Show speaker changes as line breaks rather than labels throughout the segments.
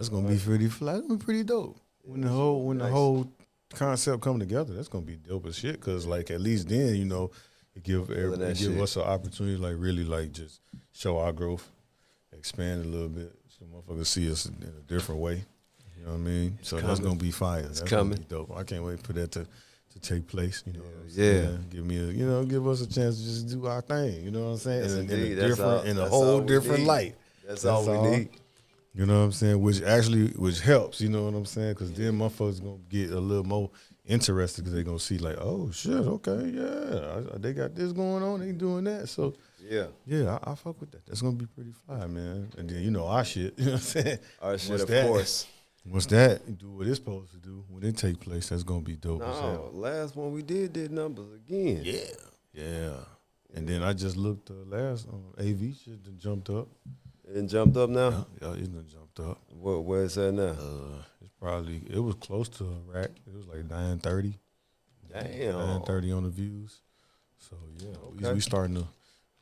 That's gonna be pretty fly. That's gonna be pretty dope. When the whole concept come together, that's gonna be dope as shit. Cause like at least then it give us an opportunity like really like just show our growth, expand a little bit, so motherfuckers see us in a different way. You know what I mean? That's gonna be fire. That's
coming.
Gonna be dope. I can't wait for that to take place. You know what I'm
Yeah.
saying? Give us a chance to just do our thing. You know what I'm saying?
Yes,
In a whole different light.
That's all we need.
You know what I'm saying? Which helps, you know what I'm saying? Because then motherfuckers going to get a little more interested because they're going to see like, oh, shit, okay, yeah. They got this going on. They doing that. So, yeah, I fuck with that. That's going to be pretty fly, man. And then, our shit, you know what I'm saying?
Our shit, of course.
Once that do what it's supposed to do, when it take place, that's going to be dope as hell.
Last one we did numbers again.
Yeah. And then I just looked last AV shit that jumped up.
It jumped up now?
Yeah, it done jumped up.
Where is that now?
It was close to a rack. It was like 930.
Damn.
930 on the views. So, yeah,
okay.
we starting to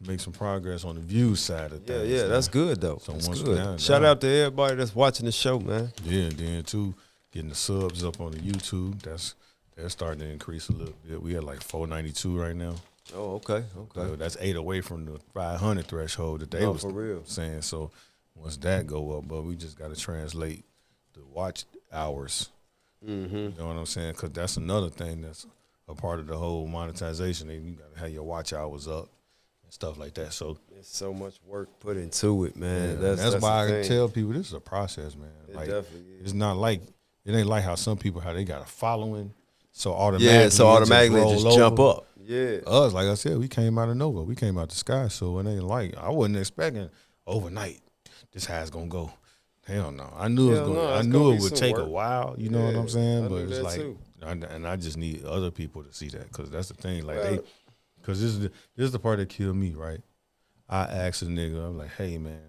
make some progress on the views side of things.
Yeah, that's good, though.
So
that's
once
good. Shout out to everybody that's watching the show, man.
Yeah, and then, too, getting the subs up on the YouTube, that's starting to increase a little bit. We at like 492 right now.
Oh, okay.
That's 8 away from the 500 threshold that they was
for real.
saying. So once that go up, but we just got to translate the watch hours.
Mm-hmm.
You know what I'm saying? Because that's another thing that's a part of the whole monetization. You got to have your watch hours up and stuff like that. So
there's so much work put into it, man.
Yeah, that's why I tell people this is a process, man.
It definitely is.
It's not like it ain't like how some people how they got a following, so automatically
just jump up. Yeah.
Us, like I said, we came out of nowhere. We came out the sky, so it ain't like I wasn't expecting overnight this how it's gonna go. Hell no. I knew it would take a while, you know what I'm saying? But it's like and I just need other people to see that because that's the thing. Like because this is the part that killed me, right? I asked a nigga, I'm like, hey man,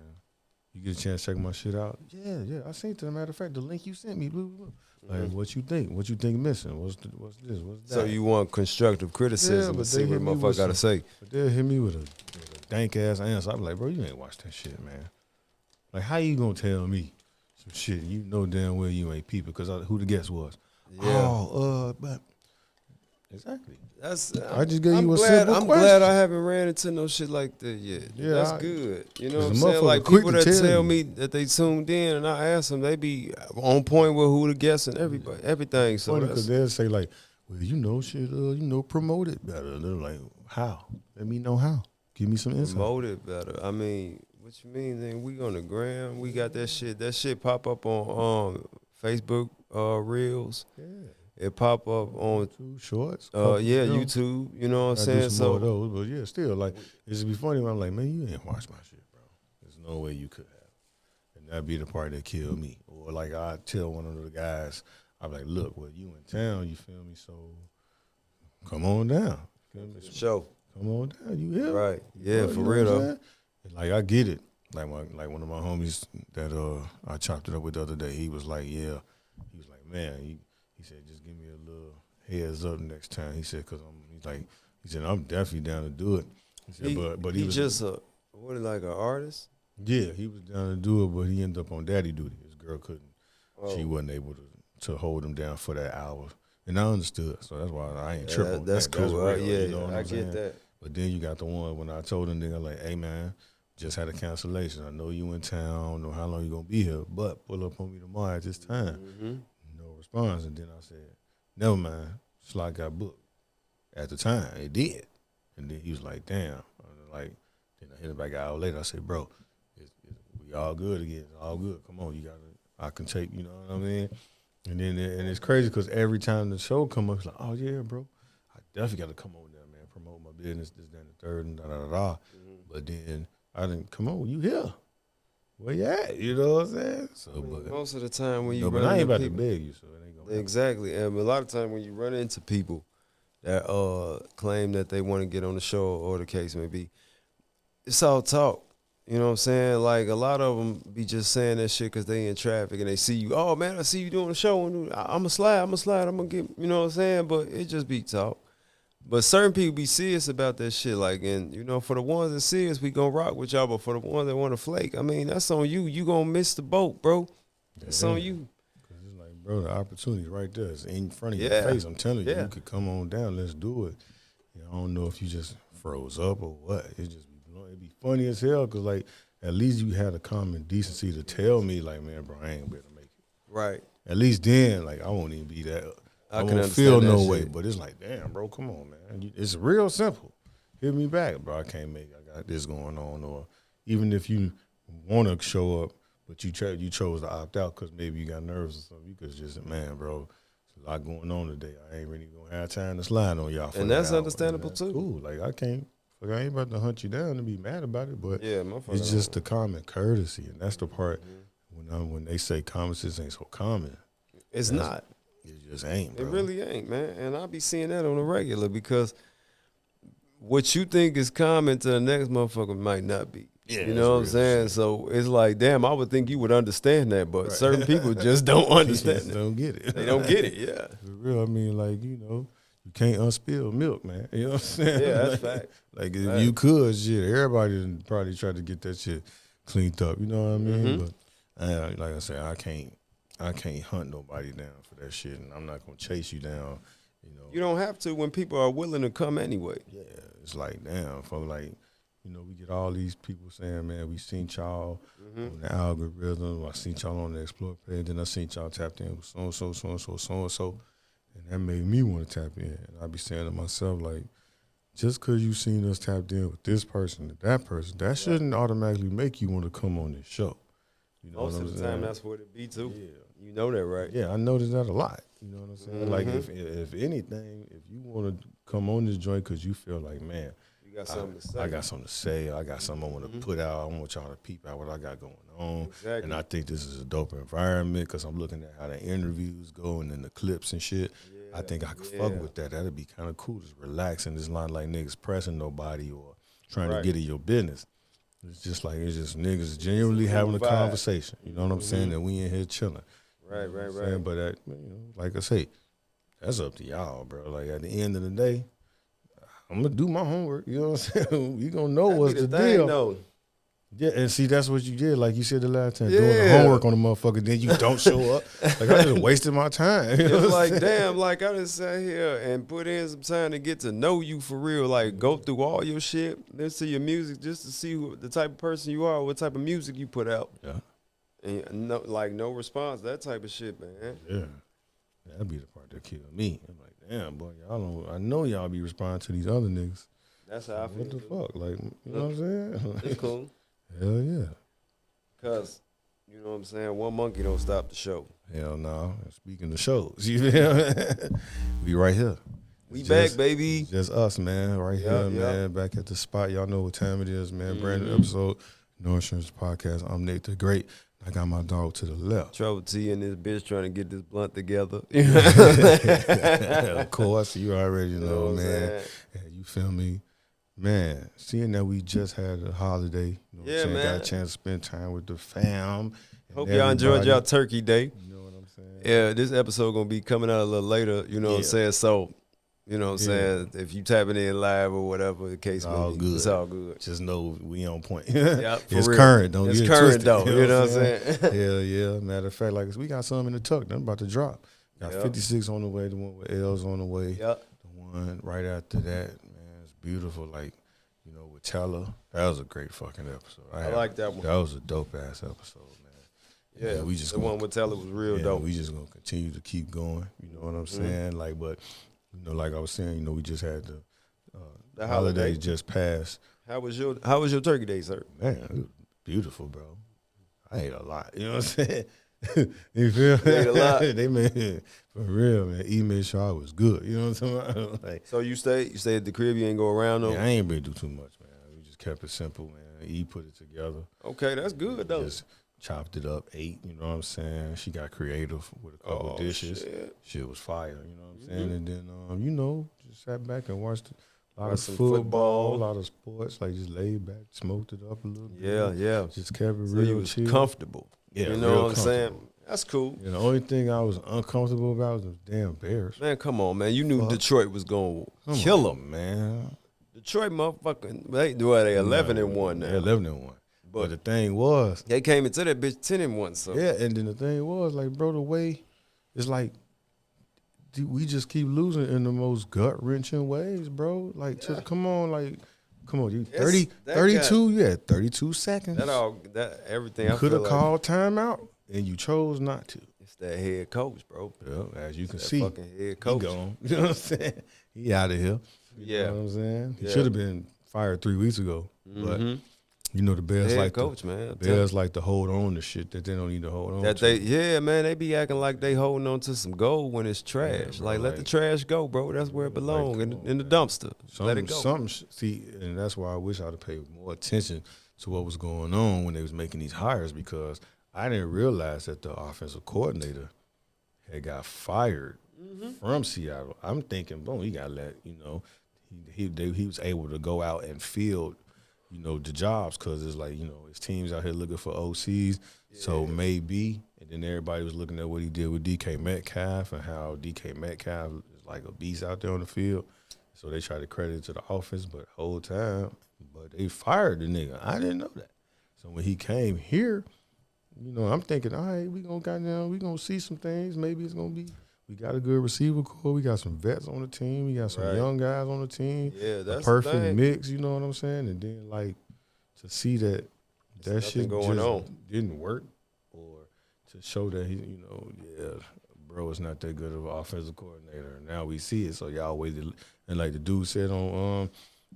you get a chance to check my shit out? Yeah. I seen it. As a matter of fact, the link you sent me, blah, blah, blah. Like, what you think? What you think missing? What's this? What's that?
So you want constructive criticism to see what motherfucker got to say.
But they'll hit me with a dank-ass answer. I'm like, bro, you ain't watched that shit, man. Like, how you gonna tell me some shit you know damn well you ain't people? Because who the guest was?
Yeah.
But exactly.
I
just gave you a simple question.
I'm glad I haven't ran into no shit like that yet. Yeah, that's good. You know what I'm saying? Like people that tell me that they tuned in and I ask them, they be on point with who the guests and everything. So
funny because they'll say like, well, shit, promote it better. And they're like, how? Let me know how. Give me some insight.
Promote it better. I mean, what you mean? Then we on the gram. We got that shit. That shit pop up on Facebook Reels.
Yeah.
It pop up on
YouTube Shorts.
YouTube. You know what I'm saying?
So of those, but yeah, still like it's be funny when I'm like, man, you ain't watched my shit, bro. There's no way you could have, and that'd be the part that killed me. Or like I tell one of the guys, I'm like, look, well, you in town, you feel me? So come on down.
Show.
Come on down. You here?
Right. Yeah, for real though.
Like I get it. Like one of my homies that I chopped it up with the other day. He was like, yeah. He was like, man. He said, just give me a little heads up next time. He said, because I'm definitely down to do it. He said, but he was
just like an artist?
Yeah, he was down to do it, but he ended up on daddy duty. His girl couldn't. Oh. She wasn't able to hold him down for that hour. And I understood, so that's why I ain't tripping.
That's cool.
That's
real,
you know what
I get that.
But then you got the one when I told him, nigga, like, hey, man, just had a cancellation. I know you in town. I don't know how long you going to be here, but pull up on me tomorrow at this time.
Mm-hmm.
Response, and then I said, never mind, slot got booked. At the time, it did. And then he was like, damn. Then I hit him back an hour later. I said, bro, we all good again. It's all good. Come on, I can take, you know what I mean? And then it's crazy because every time the show come up, it's like, oh, yeah, bro, I definitely got to come on there, man, promote my business, this, that, and the third, and da-da-da-da. Mm-hmm. But then I didn't, come on, you here. Where you at? You know what I'm saying? So,
most of the time when you
but I ain't about to beg you, so it ain't gonna
exactly. And a lot of times when you run into people that claim that they want to get on the show or the case may be, it's all talk. You know what I'm saying? Like a lot of them be just saying that shit because they in traffic and they see you. Oh man, I see you doing a show and I'm a slide. I'm gonna get. You know what I'm saying? But it just be talk. But certain people be serious about that shit. Like, and, you know, for the ones that serious, we gonna rock with y'all. But for the ones that want to flake, I mean, that's on you. You gonna miss the boat, bro. It's on you.
Cause it's like, bro, the opportunity right there. It's in front of your
Yeah.
face. I'm telling you,
Yeah.
you could come on down. Let's do it. You know, I don't know if you just froze up or what. It'd be funny as hell because, like, at least you had a common decency to tell me, like, man, bro, I ain't better make it.
Right.
At least then, like, I won't even be that. I
can
won't feel
understand
no
that
way.
shit.
But it's like, damn, bro, come on, man. It's real simple. Hit me back, bro. I can't make it. I got this going on. Or even if you want to show up, but you chose to opt out because maybe you got nerves or something, you could just, man, bro, there's a lot going on today. I ain't really going to have time to slide on y'all for
And
an
that's
hour.
understandable,
That's
too.
Cool. Like, I ain't about to hunt you down and be mad about it, but
Yeah, my
it's just the common courtesy. And that's the part when they say common sense ain't so common.
It's not.
It just ain't, bro.
It really ain't, man. And I be seeing that on a regular because what you think is common to the next motherfucker might not be.
Yeah,
you know what I'm
that's
saying?
real shit.
So it's like, damn, I would think you would understand that, but
Right.
certain people just don't
They
understand
just
it.
don't get it.
They don't get it, yeah.
For real, I mean, like, you know, you can't unspill milk, man. You know what I'm saying?
Yeah, that's
like,
fact.
Like, if
Fact.
you could, shit, everybody would probably try to get that shit cleaned up. You know what I mean?
Mhm.
But like I said, I can't hunt nobody down for that shit, and I'm not gonna chase you down. You know?
You don't have to when people are willing to come anyway.
Yeah, it's like, damn, folks, like, you know, we get all these people saying, man, we seen y'all on the algorithm, I seen y'all on the Explore page, then I seen y'all tapped in with so-and-so, so-and-so, so-and-so, and that made me want to tap in. And I be saying to myself, like, just because you seen us tapped in with this person and that person, that shouldn't automatically make you want to come on this show. You know
Most
what I'm
of the
saying?
time, that's what it be too.
Yeah.
You know that, right?
Yeah, I noticed that a lot. You know what I'm saying? Like,
Mhm.
if anything, if you want to come on this joint because you feel like, man,
You got something to say.
I got something to say. I got something I want to put out. I want y'all to peep out what I got going on.
Exactly.
And I think this is a dope environment because I'm looking at how the interviews go and then the clips and shit. I think I could fuck with that. That'd be kind of cool. Just relaxing. It's not like niggas pressing nobody or trying
Right.
to get in your business. It's just niggas genuinely having a
vibe.
conversation. You know what I'm saying? And we in here chilling.
Right,
You know what
right,
I'm
right.
saying? But like I say, that's up to y'all, bro. Like at the end of the day, I'm gonna do my homework. You know what I'm saying? You gonna know
That
what's
be
the
thing,
deal.
though.
Yeah, and see, that's what you did. Like you said the last time, doing the
Yeah.
homework on the motherfucker, then you don't show up. Like I just wasted my time. You know
It's
what I'm
like,
saying?
damn, like I just sat here and put in some time to get to know you for real. Like go through all your shit, listen to your music just to see the type of person you are, what type of music you put out.
Yeah,
And no response, that type of shit, man.
yeah. That'd be the part that killed me. I'm like, damn, boy, y'all don't. I know y'all be responding to these other niggas.
That's how I feel.
What the fuck? Like, you know what I'm saying?
It's cool.
Hell yeah.
Cause, you know what I'm saying, one monkey don't stop the show.
Hell no. Speaking of shows, you feel me? We right here.
We
It's
back,
just-
baby.
it's just us, man. Right here,
Yup, yup.
man. Back at the spot. Y'all know what time it is, man. Brand new episode. No Insurance Podcast. I'm Nate the Great. I got my dog to the left.
Trouble T and this bitch trying to get this blunt together.
Of course, you already
You know
know,
what I'm
man.
saying?
Yeah, you feel me? Man, seeing that we just had a holiday, you know what
Yeah,
I'm saying? Got
man.
a chance to spend time with the fam. and
Hope y'all enjoyed
everybody.
y'all Turkey Day.
You know what I'm saying?
Yeah, this episode gonna be coming out a little later, you know what I'm
Yeah.
saying? So, you know what I'm
Yeah.
saying? If you tapping in live or whatever the case may
all
be,
good.
it's all good.
Just know we on point.
Yeah, for
It's
real.
current. Don't
It's
get it
current
twisted.
though, you know what I'm saying?
Hell yeah. Matter of fact, like we got something in the tuck. Nothing about to drop. Got
Yep.
56 on the way. The one with L's on the way.
Yep.
The one right after that, man, it's beautiful. Like, you know, with Teller. That was a great fucking episode.
I like that one.
That was a dope ass episode, man.
Yeah,
we just
the one with Teller was real
yeah,
dope.
we just gonna continue to keep going. You know what I'm saying? Like, but you know, like I was saying, you know, we just had the
holiday.
holidays just passed.
How was your Turkey Day, sir?
Man, it was beautiful, bro. I ate a lot. You know what I'm saying? You feel me?
You ate a lot?
They made for real, man. E made sure I was good. You know what I'm talking about? Like,
So you stay at the crib, you ain't go around though?
man, I ain't been do too much, man. We just kept it simple, man. E put it together.
Okay, that's good though.
Just chopped it up, ate. You know what I'm saying? She got creative with a couple dishes. Shit was fire. You know what I'm saying? And then, you know, just sat back and watched a lot
Watch
of
some
football,
football.
a lot of sports. Like just laid back, smoked it up a little bit.
Yeah, yeah.
Just kept it
So
real
you was
chill.
comfortable.
Yeah,
you know
real
what I'm saying?
comfortable.
That's cool.
You know, the only thing I was uncomfortable about was the damn Bears.
Man, come on, man. You knew
Fuck.
Detroit was going to
Come
kill
on,
them.
man.
Detroit motherfucking, they 11-1
They're
now.
11-1. But the thing was,
they came into that bitch 10-1. So
yeah, and then the thing was, like, bro, the way it's like we just keep losing in the most gut wrenching ways, bro. Like, come on, you 32, you had 32 seconds.
that everything.
You could have called timeout, and you chose not to.
It's that head coach, bro.
Yeah, as you can
that
see,
fucking head coach.
He gone. You know what I'm saying? He out of here. You know what I'm saying? He should have been fired 3 weeks ago, but. You know the Bears like
coach, man.
Bears like to hold on to shit that they don't need to hold on to.
Man, they be acting like they holding on to some gold when it's trash. Bro, let the trash go, bro. That's where it belongs, in the dumpster. Let it go.
See, and that's why I wish I'd have paid more attention to what was going on when they was making these hires, because I didn't realize that the offensive coordinator had got fired from Seattle. I'm thinking, boom, he got let, he was able to go out and field the jobs, because it's like, his team's out here looking for OCs. Yeah. So maybe, and then everybody was looking at what he did with DK Metcalf and how DK Metcalf is like a beast out there on the field. So they tried to credit it to the offense, but whole time, but they fired the nigga. I didn't know that. So when he came here, I'm thinking, all right, we gonna see some things. Maybe it's gonna be. We got a good receiver core. We got some vets on the team. We got some young guys on the team.
Yeah, that's
a perfect mix. You know what I'm saying? And then to see that shit just didn't work, or to show that bro, it's not that good of an offensive coordinator. And now we see it. So y'all waited, and like the dude said on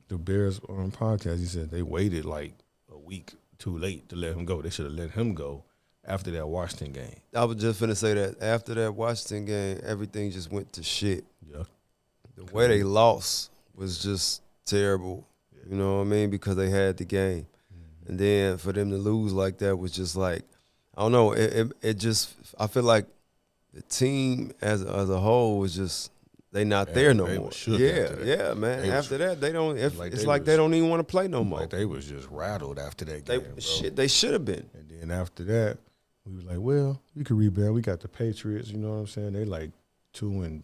the Bears podcast, he said they waited like a week too late to let him go. They should have let him go after that Washington game.
I was just finna say that after that Washington game, everything just went to shit.
Yeah.
The way they lost was just terrible. Yeah. You know what I mean? Because they had the game. Mm-hmm. And then for them to lose like that was just like, I don't know, it just, I feel like the team as a whole was just, they not there no more. Yeah, man. After that, they don't. It's like they don't even want to play no more.
Like they was just rattled after that game.
They should have been.
And then after that, we was like, well, we could rebound. We got the Patriots. You know what I'm saying? They like 2-6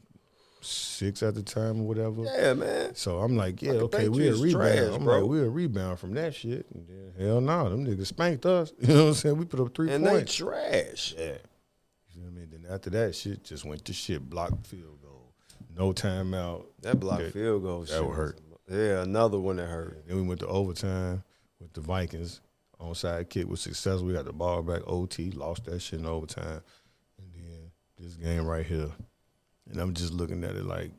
at the time or whatever.
Yeah, man.
So I'm like, yeah, okay, we'll rebound. I'm like, we'll rebound from that shit. And then hell no, them niggas spanked us. You know what I'm saying? We put up 3 points.
And they trash.
Yeah. You know what I mean? Then after that, shit just went to shit. Blocked field goal. No timeout.
That blocked field goal
that would hurt.
Yeah, another one that hurt.
Yeah. Then we went to overtime with the Vikings. Onside kick was successful. We got the ball back, OT, lost that shit in overtime. And then this game right here. And I'm just looking at it like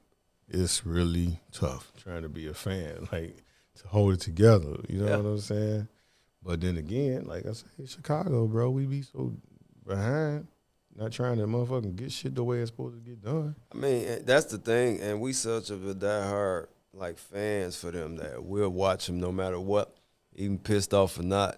it's really tough trying to be a fan, like to hold it together. You know what I'm saying? But then again, like I said, Chicago, bro, we be so behind, not trying to motherfucking get shit the way it's supposed to get done.
I mean, that's the thing. And we such of a diehard like fans for them that we'll watch them no matter what, even pissed off or not.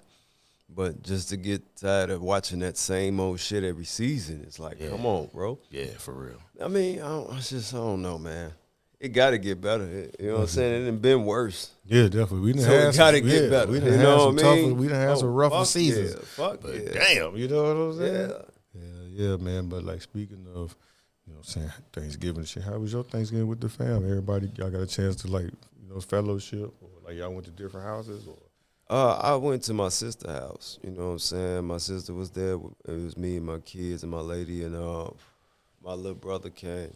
But just to get tired of watching that same old shit every season, it's like, come on, bro.
Yeah, for real.
I mean, I don't know, man. It got to get better. You know what I'm saying? It done been worse.
Yeah, definitely.
It got to get better.
We done had some tougher, we done had some rougher seasons.
Yeah,
damn, you know what I'm saying? Yeah, man. But like speaking of, saying Thanksgiving shit, how was your Thanksgiving with the fam? Everybody, y'all got a chance to fellowship, or like y'all went to different houses, or?
I went to my sister's house. You know what I'm saying? My sister was there. It was me and my kids and my lady, and my little brother came.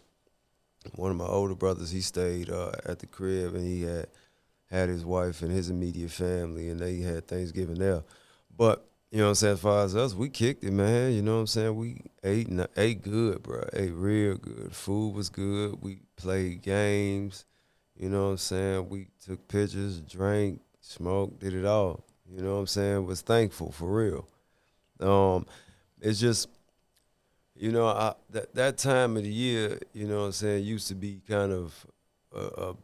One of my older brothers, he stayed at the crib, and he had his wife and his immediate family, and they had Thanksgiving there. But, you know what I'm saying, as far as us, we kicked it, man. You know what I'm saying? We ate good, bro. Ate real good. Food was good. We played games. You know what I'm saying? We took pictures, drank, smoked, did it all. You know what I'm saying? Was thankful, for real. It's just, that time of the year, you know what I'm saying, used to be kind of a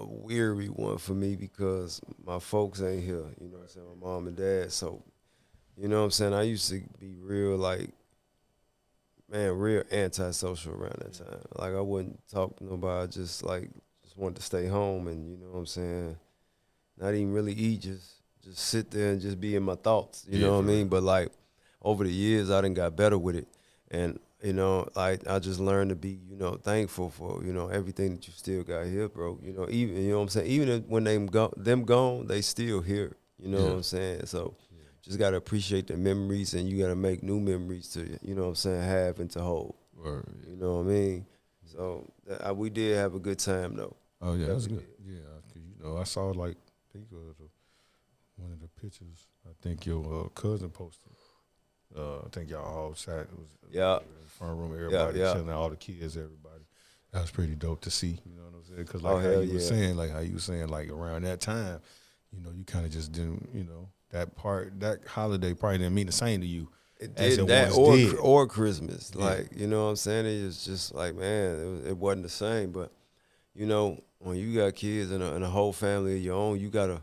weary one for me because my folks ain't here, you know what I'm saying, my mom and dad. So, you know what I'm saying, I used to be real, real antisocial around that time. Like, I wouldn't talk to nobody, just wanted to stay home and, you know what I'm saying, not even really eat, just sit there and just be in my thoughts, you know what I mean? But, over the years, I done got better with it. And, I just learned to be, thankful for, everything that you still got here, bro. Even, you know what I'm saying? Even when them gone, they still here, you know what I'm saying? So just gotta appreciate the memories, and you gotta make new memories to, you know what I'm saying, have and to hold.
Word.
You know what I mean? So we did have a good time though.
Oh yeah, that's
Definitely
good. Yeah, 'cause, you know, I saw like one of the pictures. I think your cousin posted. I think y'all all sat. It was
Yeah.
in the front room, everybody
yeah.
chilling, all the kids, everybody. That was pretty dope to see. You know what I'm saying? Because like
Oh,
how
hell
you were
yeah.
saying, like around that time, you know, you kind of just didn't, you know, that holiday probably didn't mean the same to you.
It
As
did
it
that
once did.
or Christmas.
Yeah.
Like, you know what I'm saying? It was just like, man, it wasn't the same. But, you know, when you got kids and a whole family of your own, you gotta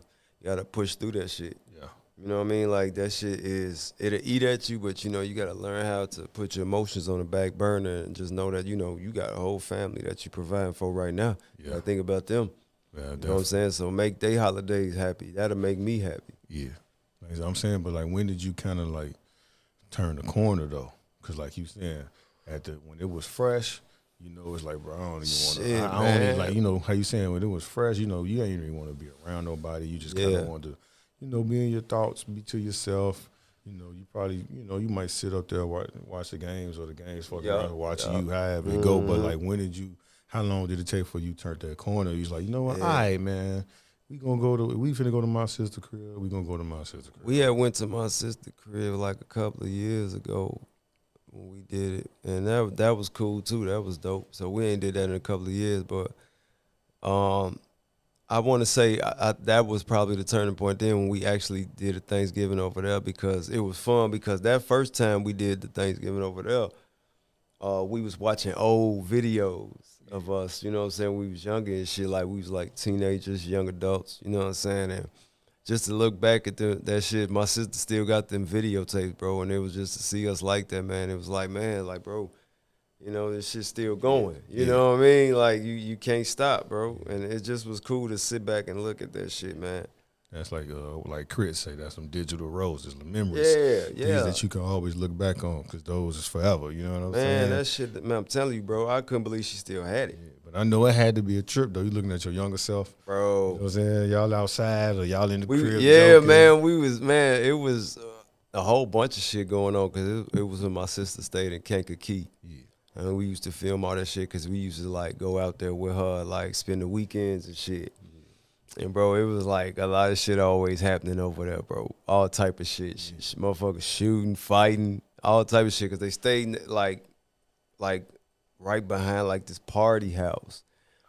push through that shit.
Yeah.
You know what I mean? Like, that shit it'll eat at you, but, you know, you got to learn how to put your emotions on the back burner and just know that, you know, you got a whole family that you're providing for right now.
Yeah.
You got to think about them.
Yeah,
You know what I'm saying? So make their holidays happy. That'll make me happy.
Yeah. Like I'm saying, but like when did you kind of like turn the corner though? Because like you saying, when it was fresh, you know, it's like, bro, I don't even want
Shit,
to. I don't even
man.
like, you know, how you saying when it was fresh, you know, you ain't even want to be around nobody. You just kind
Yeah.
of want to, you know, be in your thoughts, be to yourself. You know, you probably, you know, you might sit up there watch the games or the games fucking
Yeah,
around watching
yeah.
you however it go. But
Mhm.
like, when did you? How long did it take for you to turn that corner? You was like, you know what?
Yeah.
All right, man. We finna go to my sister crib. We gonna go to my sister crib.
We had went to my sister crib like a couple of years ago when we did it, and that was cool too. That was dope. So we ain't did that in a couple of years, but I want to say that was probably the turning point then when we actually did a Thanksgiving over there, because it was fun. Because that first time we did the Thanksgiving over there, we was watching old videos of us, you know what I'm saying? We was younger and shit, like we was like teenagers, young adults, you know what I'm saying? And just to look back at that shit, my sister still got them videotapes, bro, and it was just to see us like that, man. It was like, man, like, bro, you know, this shit's still going. You know what I mean? Like, you can't stop, bro. And it just was cool to sit back and look at that shit, man.
That's like Chris say, that's some digital roses, the memories.
Yeah.
Things that you can always look back on because those is forever. You know what I'm saying?
Man, that shit, man, I'm telling you, bro, I couldn't believe she still had it.
Yeah, but I know it had to be a trip though. You looking at your younger self,
Bro.
You know what I'm saying? Y'all outside or y'all in the crib?
Yeah,
joking.
man, it was a whole bunch of shit going on because it was when my sister stayed in Kankakee.
Yeah.
And we used to film all that shit because we used to like go out there with her, like spend the weekends and shit. And bro, it was like a lot of shit always happening over there, bro. All type of shit. Motherfuckers shooting, fighting, all type of shit. Cause they stayed like right behind like this party house.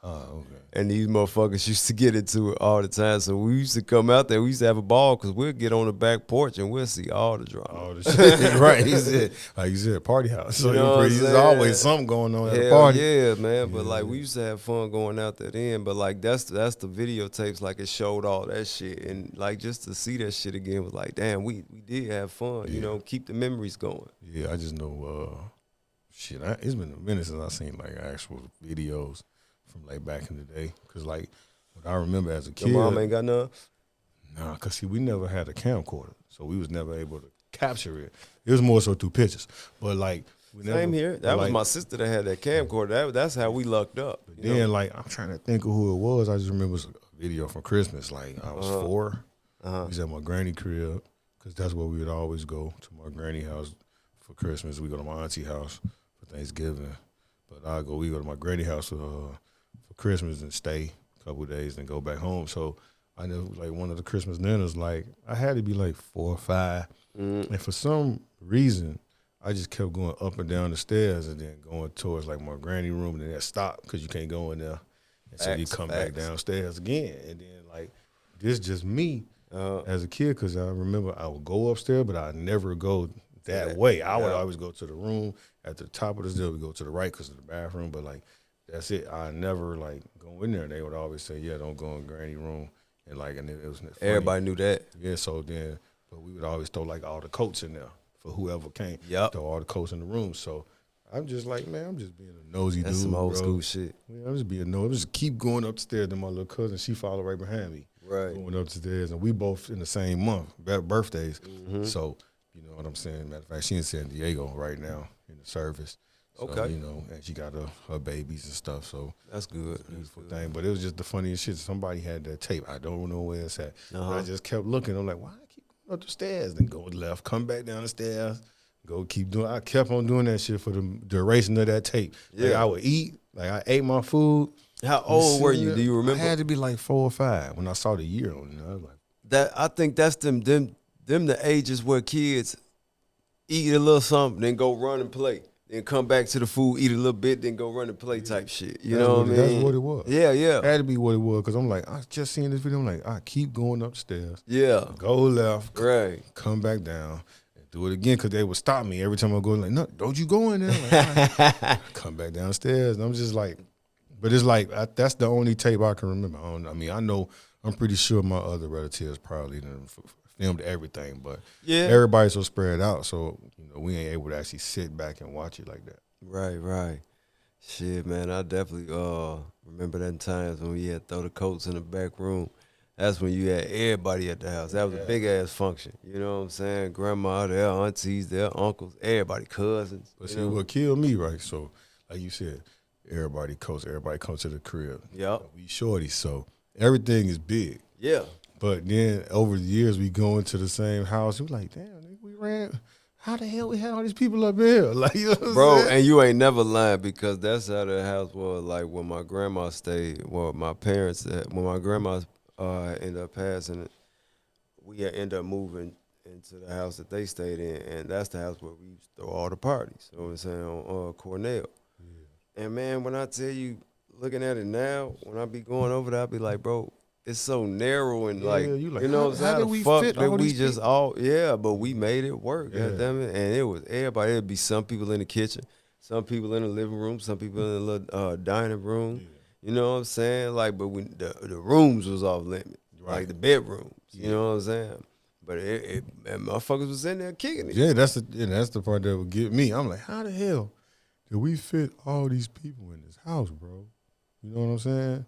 Oh, okay.
And these motherfuckers used to get into it all the time. So we used to come out there. We used to have a ball because we'll get on the back porch and we'll see all the drama.
All the shit, right? He said, like you said, party house. So
You know what I'm
there's
saying?
always something going on at a
Hell
party.
yeah, man. But
Yeah.
like we used to have fun going out there then. But like that's the videotapes. Like it showed all that shit, and like just to see that shit again was like, damn, we did have fun. You
Yeah.
know, keep the memories going.
Yeah, I just know, it's been a minute since I seen like actual videos from like back in the day. Cause like what I remember as a kid,
Your mom ain't got none.
nah, cause see, we never had a camcorder, so we was never able to capture it. It was more so through pictures, but like we never.
Same here. That was
like,
my sister that had that camcorder. That's how we lucked up. you know?
Then like I'm trying to think of who it was. I just remember it was a video from Christmas. Like I was 4. We was at my granny crib, cause that's where we would always go, to my granny house for Christmas. We go to my auntie house for Thanksgiving, but we go to my granny house for Christmas and stay a couple of days and go back home. So I know like one of the Christmas dinners, like I had to be like 4 or 5, and for some reason I just kept going up and down the stairs and then going towards like my granny room, and then that stopped because you can't go in there, and so you come back downstairs again, and then like this just me as a kid, because I remember I would go upstairs, but I'd never go that way. I would always go to the room at the top of the stairs. We go to the right because of the bathroom, but like that's it. I never like go in there. They would always say, "Yeah, don't go in granny room," and it was funny.
Everybody knew that.
Yeah, so then, but we would always throw like all the coats in there for whoever came.
Yep.
Throw all the coats in the room. So I'm just like, man, I'm just being a nosy
That's
dude,
some old
bro.
school shit.
Yeah, I'm just being nosy. I'm just keep going upstairs. Then my little cousin, she followed right behind me.
Right.
Going upstairs, and we both in the same month, birthdays. So you know what I'm saying. Matter of fact, she in San Diego right now in the service. So,
Okay.
you know, and she got her babies and stuff. So
That's good.
it's a beautiful thing. But it was just the funniest shit. Somebody had that tape. I don't know where it's at. But
Uh-huh.
I just kept looking. I'm like, why I keep up the stairs, then go left, come back down the stairs, go keep doing. I kept on doing that shit for the duration of that tape. Like
Yeah.
I would eat, like I ate my food.
How old were you? Do you remember?
I had to be like 4 or 5 when I saw the year on it. I was like,
That I think that's them the ages where kids eat a little something, then go run and play, then come back to the food, eat a little bit, then go run and play type shit. You know what I mean?
That's what it was.
Yeah, yeah,
It had to be what it was because I'm like, I just seen this video. I'm like, I keep going up the stairs,
yeah.
go left,
Right.
come back down, and do it again because they would stop me every time I go. Like, no, don't you go in there. Like, all right. Come back downstairs, and I'm just like, but it's like that's the only tape I can remember. I know. I'm pretty sure my other relatives probably done filmed everything, but
Yeah.
everybody's so spread out, so we ain't able to actually sit back and watch it like that.
Right. Shit, man, I definitely remember them times when we had throw the coats in the back room. That's when you had everybody at the house. That was a big ass function. You know what I'm saying? Grandma, their aunties, their uncles, everybody, cousins.
But see, what killed me, right? So, like you said, everybody comes to the crib.
Yep.
We shorty, so everything is big.
Yeah.
But then over the years, we go into the same house. We like, damn, nigga, we ran. How the hell we had all these people up here? Like, you know what I'm
Bro,
saying?
and you ain't never lying because that's how the house was. Like when my grandma stayed, well, my parents, when my grandma ended up passing, we had ended up moving into the house that they stayed in, and that's the house where we used to throw all the parties. You know what I'm saying? On Cornell. Yeah. And man, when I tell you, looking at it now, when I be going over there, I be like, bro, it's so narrow and like,
you like,
know,
how did
the
we
fuck
fit
that
all
we
these
just
people?
all, but we made it work, goddammit. And it was everybody. It'd be some people in the kitchen, some people in the living room, some people in the little dining room. Yeah. You know what I'm saying? Like, but when the rooms was off limit, like the bedrooms. You know what I'm saying? But and motherfuckers was in there kicking it.
Yeah, that's the part that would get me. I'm like, how the hell did we fit all these people in this house, bro? You know what I'm saying?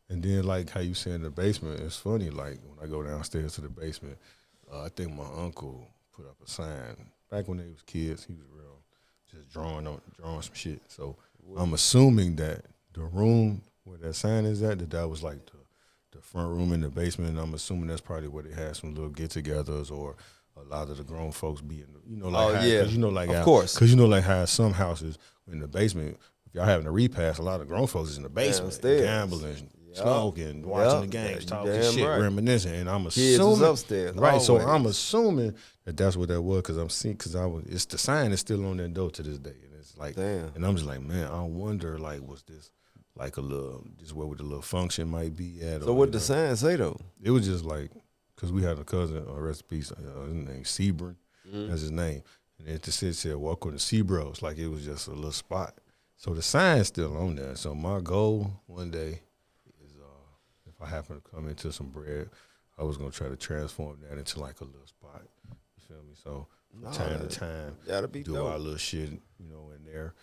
And then, like how you say in the basement, it's funny, like, when I go downstairs to the basement, I think my uncle put up a sign. Back when they was kids, he was real, just drawing some shit. So I'm assuming that the room where that sign is at, that was like the front room in the basement, and I'm assuming that's probably where they had some little get-togethers or a lot of the grown folks be in,
Of course.
Because like how some houses in the basement, if y'all having a repast, a lot of grown folks is in the basement,
Downstairs.
gambling, smoking, watching the games, talking shit,
right.
reminiscing, and I'm
Kids
assuming
was upstairs,
right. So
always.
I'm assuming that that's what that was it's the sign is still on that door to this day, and it's like,
Damn.
and I'm just like, man, I wonder, like, was this like a little, just where the little function might be at?
So what the sign say though?
It was just like, because we had a cousin, rest in peace, his name Sebring, that's his name, and it just said, welcome to Sebros, like it was just a little spot. So the sign's still on there. So my goal one day is, if I happen to come into some bread, I was gonna try to transform that into like a little spot. You feel me? So from time to time,
that'd be
do
dope.
our little shit, in there,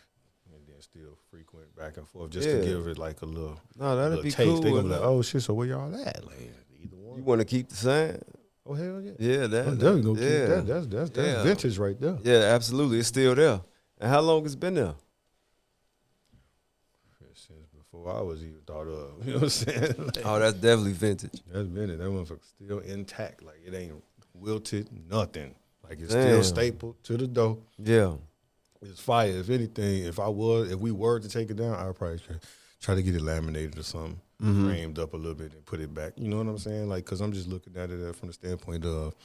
and then still frequent back and forth, just to give it like a little,
that'd be
taste.
cool.
They gonna be like, oh shit, so where y'all at? Like either one.
You want to keep the sign?
Oh hell yeah.
Yeah,
I'm definitely gonna keep that. That's
Yeah.
vintage right there.
Yeah, absolutely. It's still there. And how long it's been there?
Since before I was even thought of. You know what I'm saying? Like,
Oh, that's definitely vintage.
that's been it. That motherfucker's still intact. Like it ain't wilted, nothing. Like it's
Damn.
still stapled to the door.
Yeah.
It's fire. If anything, if we were to take it down, I'd probably try to get it laminated or something, framed up a little bit and put it back. You know what I'm saying? Like, because I'm just looking at it from the standpoint of,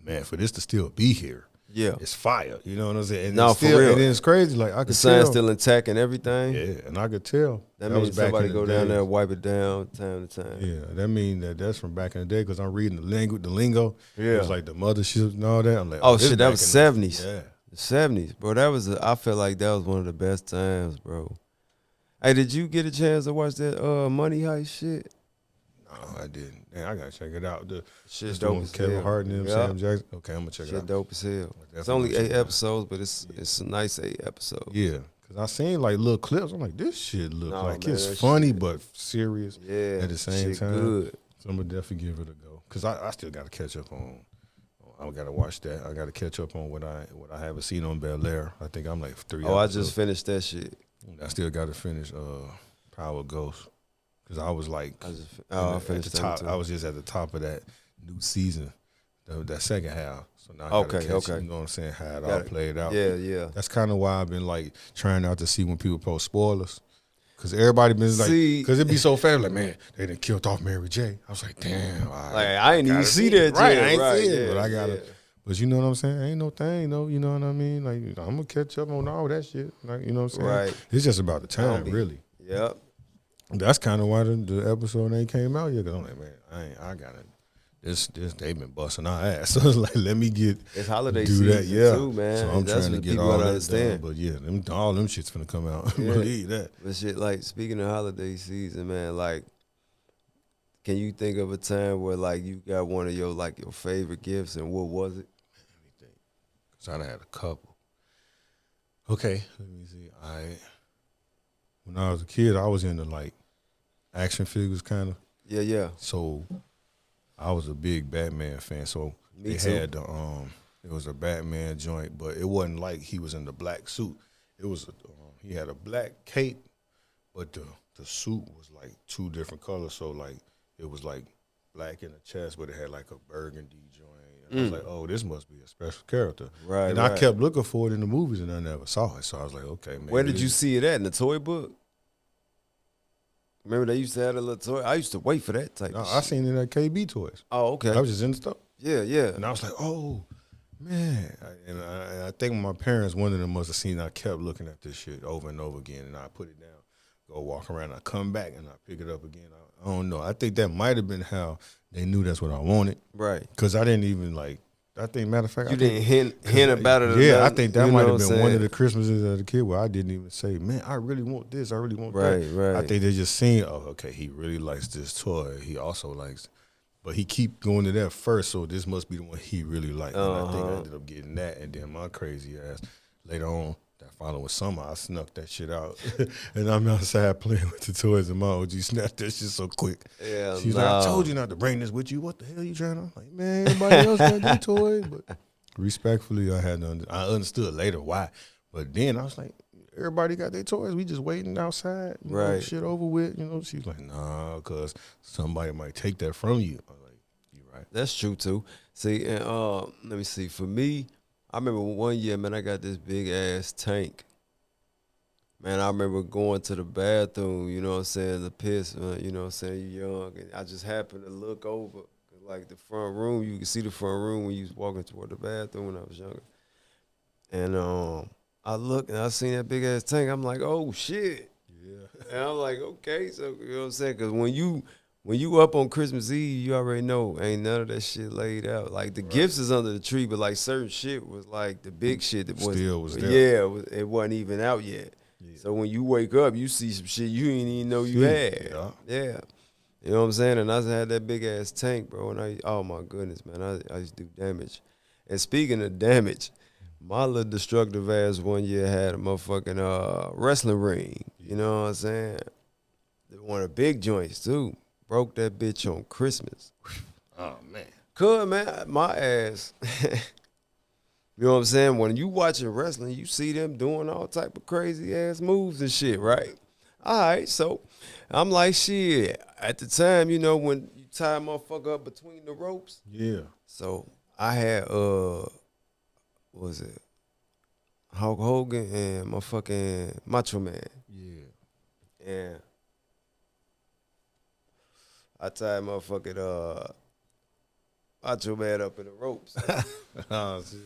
man, for this to still be here,
Yeah.
it's fire. You know what I'm saying? And
No,
it's
for
still,
real.
And then it's crazy. Like I
The
could
sign's
tell.
still intact and everything.
Yeah, and I could tell.
That
was
means
back
somebody
in the
go down
days.
there and wipe it down time to time.
Yeah, that mean that's from back in the day because I'm reading the lingo.
Yeah.
It was like the motherships and all that. I'm like,
Oh,
this
shit, that
back
was
in
70s.
Yeah.
The 70s, bro. I felt like that was one of the best times, bro. Hey, did you get a chance to watch that Money Heist shit?
No, I didn't. Man, I gotta check it out.
Shit
The
dope
one
as
with Kevin
hell.
Hart and them,
Yeah.
Sam Jackson. Okay, I'm gonna check it
Shit
out.
dope as hell.
Definitely
It's only
check
8
it out.
episodes, but it's a nice 8 episodes.
Yeah, because I seen like little clips. I'm like, this shit look
No,
like
man,
it's
that
funny
shit-
but serious
Yeah.
at the same
shit
time.
good.
So I'm gonna definitely give it a go because I still gotta catch up on. I gotta watch that. I gotta catch up on what I haven't seen on Bel Air. I think I'm like 3.
Oh, I
episodes.
just finished that shit.
I still got to finish Power Ghost because I was like
I
at
finished
the
that
top.
too.
I was just at the top of that new season, that second half. So now I gotta
Okay,
catch,
okay.
you know what I'm saying, how it all
Got it.
played out.
Yeah, yeah.
That's kind of why I've been like trying not to see when people post spoilers. Cause everybody been like,
See-
cause it be so fast. Like, man, they done killed off Mary J. I was like, damn.
Like I ain't even
gotta
see
it.
that
Right,
yet.
I ain't
Right,
see it,
yeah,
but I gotta.
yeah.
But you know what I'm saying? Ain't no thing, though. You know what I mean? Like, I'm gonna catch up on all that shit. Like, you know what I'm saying?
Right.
It's just about the
I don't
time,
be-
really.
Yep.
That's kind of why the episode ain't came out yet. Cause I'm like, man, I gotta. This they been busting our ass. So it's like, let me get
It's holiday
do
season
that, yeah.
too, man.
So I'm
That's
trying to
what
get
people
all
gotta
that
understand.
done. But yeah, all them shit's finna come out.
Yeah.
Believe that.
But shit, like speaking of holiday season, man, like, can you think of a time where like you got one of your favorite gifts, and what was it?
Cause I done had a couple. Okay, let me see. When I was a kid, I was into like action figures, kind of.
Yeah, yeah.
So I was a big Batman fan. So
Me
they
too.
had the it was a Batman joint, but it wasn't like he was in the black suit. It was he had a black cape, but the suit was like two different colors. So like it was like black in the chest, but it had like a burgundy joint. And I was like, oh, this must be a special character.
Right,
And
right.
I kept looking for it in the movies, and I never saw it. So I was like, okay, maybe.
Where did you
this-
see it at? In the toy book? Remember they used to have a little toy? I used to wait for that type
No,
of
I
shit.
seen it at KB Toys.
Oh, okay.
I was just in the store.
Yeah, yeah.
And I was like, oh, man. And I think my parents, one of them must have seen I kept looking at this shit over and over again. And I put it down, go walk around. I come back and I pick it up again. I don't know. I think that might have been how they knew that's what I wanted.
Right.
Because I didn't even I think, matter of fact,
You
I think,
didn't hint about it. or
yeah, I
nothing,
think that
you
might
know
have
what
been
I'm
one of
saying?
the Christmases as a kid where I didn't even say, man, I really want this. I really want
Right,
that.
right.
I think they just seen, oh, okay, he really likes this toy. He also likes, but he keep going to that first, so this must be the one he really liked. And I think I ended up getting that, and then my crazy ass later on, that following summer, I snuck that shit out. And I'm outside playing with the toys, and my OG snapped that shit so quick.
Yeah,
She's like, I told you not to bring this with you. What the hell you trying to? I'm like, man, everybody else got their toys. But respectfully, I understood later why. But then I was like, everybody got their toys. We just waiting outside. You know,
Right.
shit over with. You know, she's like, nah, because somebody might take that from you. I was like, you right.
That's true too. See, and let me see. For me, I remember one year, man, I got this big ass tank. Man, I remember going to the bathroom, you know what I'm saying, the piss, you know what I'm saying, you young. And I just happened to look over, like the front room, you can see the front room when you was walking toward the bathroom when I was younger. And I looked and I seen that big ass tank. I'm like, oh shit.
Yeah.
And I'm like, okay, so you know what I'm saying? Because when you up on Christmas Eve, you already know ain't none of that shit laid out. Like the gifts is under the tree, but like certain shit was like the big shit that
Still was there.
Yeah, it wasn't even out yet.
Yeah.
So when you wake up, you see some shit you didn't even know you
See,
had.
yeah.
Yeah. You know what I'm saying? And I just had that big ass tank, bro. And oh my goodness, man, I used to do damage. And speaking of damage, my little destructive ass one year had a motherfucking wrestling ring. You know what I'm saying? One of the big joints too. Broke that bitch on Christmas.
Oh, man.
Could, man, my ass. You know what I'm saying? When you watching wrestling, you see them doing all type of crazy ass moves and shit, right? All right, so I'm like, shit. At the time, you know, when you tie a motherfucker up between the ropes.
Yeah.
So I had what was it? Hulk Hogan and motherfucking Macho Man.
Yeah.
And I tied motherfucking Macho Man up in the ropes.
Oh, shit.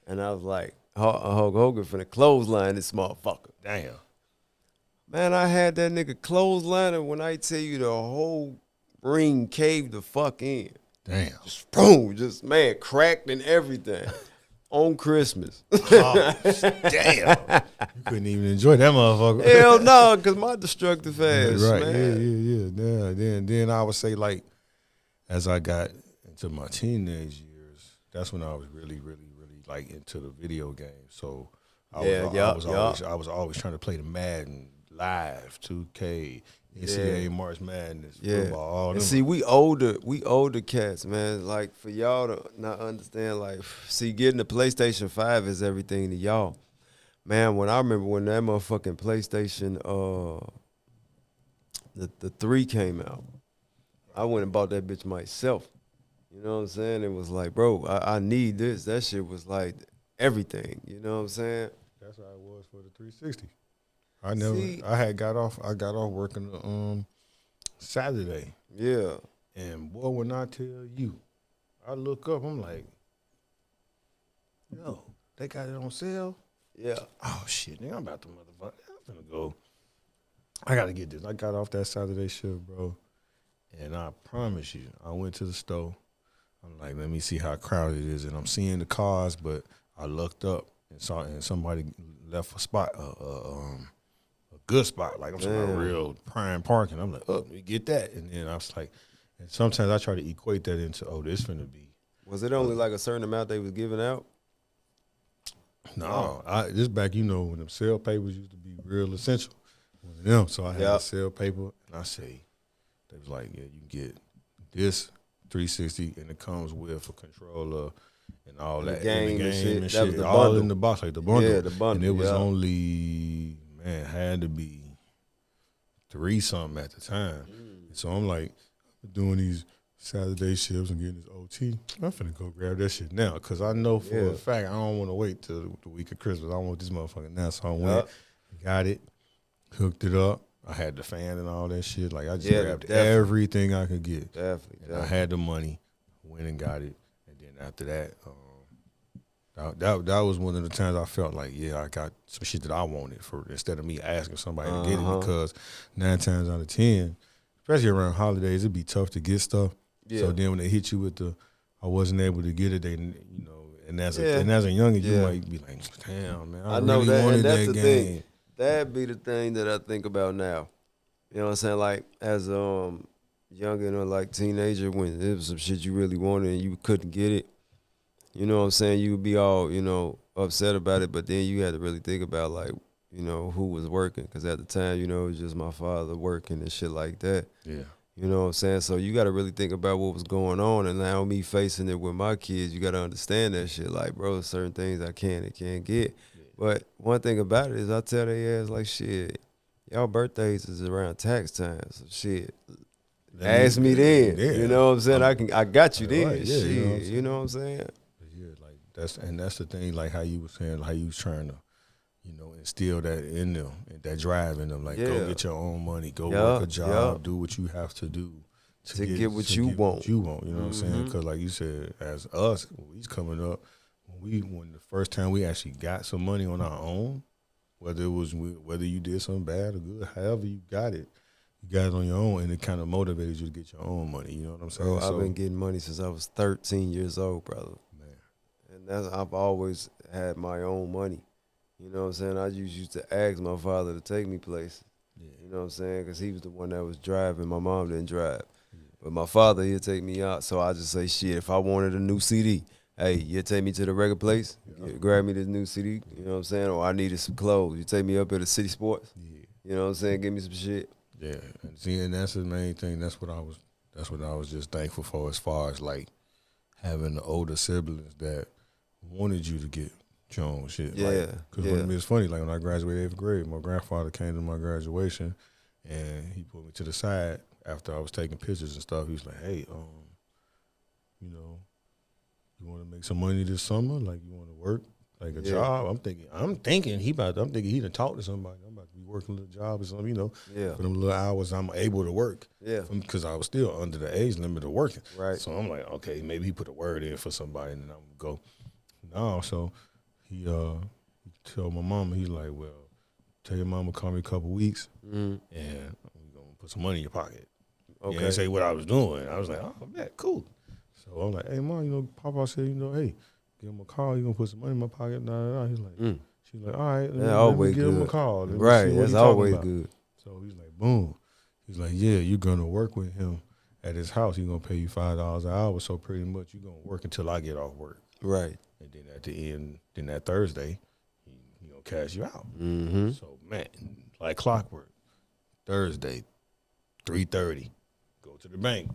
And I was like, Hulk Hogan finna clothesline this motherfucker.
Damn.
Man, I had that nigga clotheslining when I tell you the whole ring caved the fuck in.
Damn.
Just boom, just man, cracked and everything. On Christmas.
Oh, damn. You couldn't even enjoy that motherfucker.
Hell no, cause my destructive ass,
Right.
man.
Yeah. Then I would say, like, as I got into my teenage years, that's when I was really like into the video game. So I was always trying to play the Madden Live, 2K, NCAA March Madness, football, all
And
them.
see, we older cats, man. Like for y'all to not understand, like, see, getting the PlayStation 5 is everything to y'all. Man, when I remember when that motherfucking PlayStation the 3 came out, I went and bought that bitch myself. You You know what I'm saying? It was like, bro, I need this. That shit was like everything. You know what I'm saying?
That's how it was for the 360. I got off working Saturday.
Yeah.
And boy, when I tell you, I look up, I'm like, yo, they got it on sale?
Yeah.
Oh shit, nigga, I'm about to motherfucker. I'm gonna go. I gotta get this. I got off that Saturday shift, bro. And I promise you, I went to the store. I'm like, let me see how crowded it is. And I'm seeing the cars, but I looked up and saw somebody left a spot, a good spot. Like I'm talking about real prime parking. I'm like, oh, let me get that. And then I was like, and sometimes I try to equate that into, oh, this finna be.
Was it only like a certain amount they was giving out?
No, this back, when them sale papers used to be real essential. One of them. So I had a sale paper, and I say, they was like, yeah, you can get this 360, and it comes with a controller and all that.
Game and shit. That was the
all
bundle.
in the box, like the bundle.
Yeah, the bundle.
And it was only, had to be 3-something at the time. And so I'm like, doing these Saturday shifts and getting this OT. I'm finna go grab that shit now because I know for a fact I don't want to wait till the week of Christmas. I want this motherfucker now. So I went, got it, hooked it up. I had the fan and all that shit. Like I just grabbed everything I could get.
Definitely.
I had the money, went and got it, and then after that, that was one of the times I felt like, yeah, I got some shit that I wanted for instead of me asking somebody to get it, because 9 times out of 10, especially around holidays, it'd be tough to get stuff. Yeah. So then when they hit you with I wasn't able to get it, they, and as a youngin', you might be like, damn, man, I know really that, wanted that game.
Thing. That'd be the thing that I think about now. You know what I'm saying? Like as youngin' or like teenager, when it was some shit you really wanted and you couldn't get it, you know what I'm saying? You would be all, upset about it, but then you had to really think about like, who was working, because at the time, it was just my father working and shit like that.
Yeah.
You know what I'm saying? So you got to really think about what was going on, and now me facing it with my kids, you got to understand that shit. Like, bro, certain things I can and can't get. Yeah. But one thing about it is I tell their ass, like, shit, y'all birthdays is around tax time, so shit. Ask me then. Yeah. You know what I'm saying? I got you then. Right, yeah, shit, you know what I'm saying?
Yeah, like that's the thing, like how you was saying, how you was trying to, instill that in them, and that drive in them. Like, go get your own money, go work a job, do what you have to do
to get what you want.
You know what I'm saying? Because like you said, as us, when we was coming up, when the first time we actually got some money on our own, whether you did something bad or good, however you got it on your own, and it kind of motivated you to get your own money. You know what I'm saying?
Bro, I've been getting money since I was 13 years old, brother. Man, and I've always had my own money. You know what I'm saying? I used to ask my father to take me places. Yeah. You know what I'm saying? Because he was the one that was driving. My mom didn't drive. Yeah. But my father, he'd take me out. So I just say, shit, if I wanted a new CD, hey, you take me to the record place, grab me this new CD, you know what I'm saying? Or I needed some clothes. You take me up at the City Sports. Yeah. You know what I'm saying? Give me some shit.
Yeah. And that's the main thing. That's what I was just thankful for, as far as like having the older siblings that wanted you to get your own shit.
Yeah.
Because it's funny, like when I graduated 8th grade, my grandfather came to my graduation and he put me to the side after I was taking pictures and stuff. He was like, hey, you want to make some money this summer? Like, you want to work like a job? I'm thinking he done talked to somebody. I'm about to be working a little job or something, for them little hours I'm able to work. Yeah. Because I was still under the age limit of working.
Right.
So I'm like, okay, maybe he put a word in for somebody and then I'm going to go. No, so he told my mama, he's like, well, tell your mama call me a couple weeks and we're going to put some money in your pocket. Okay. He didn't say what I was doing. I was like, oh, man, cool. So I'm like, hey, Mom, Papa said, hey, give him a call. You going to put some money in my pocket? Nah. He's like, she's like, all right, let me give him a call.
Right, that's always good.
So he's like, boom. He's like, yeah, you're going to work with him at his house. He's going to pay you $5 an hour. So pretty much you're going to work until I get off work.
Right.
And then at the end, that Thursday, he gonna cash you out.
Mm-hmm.
So man, like clockwork, Thursday, 3:30, go to the bank,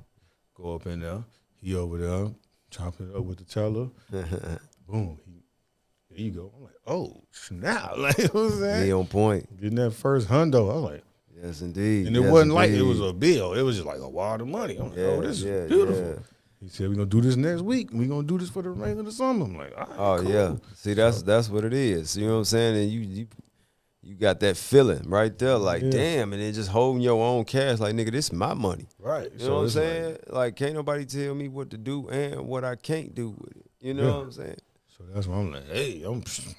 go up in there. He over there chopping it up with the teller. Boom, there you go. I'm like, oh snap! Like, what was that?
He on point.
Getting that first hundo, I was like,
yes indeed.
And it wasn't like it was a bill. It was just like a wad of money. I'm like, oh, this is beautiful. He said, we're going to do this next week. We're going to do this for the remainder of the summer. I'm like, all right,
Oh
cool.
yeah. See, that's what it is. You know what I'm saying? And you got that feeling right there, like
Yeah.
damn, and then just holding your own cash, like nigga, this is my money.
Right.
You know what I'm saying? Like, can't nobody tell me what to do and what I can't do with it. You know
Yeah.
what I'm saying?
So that's why I'm like, hey,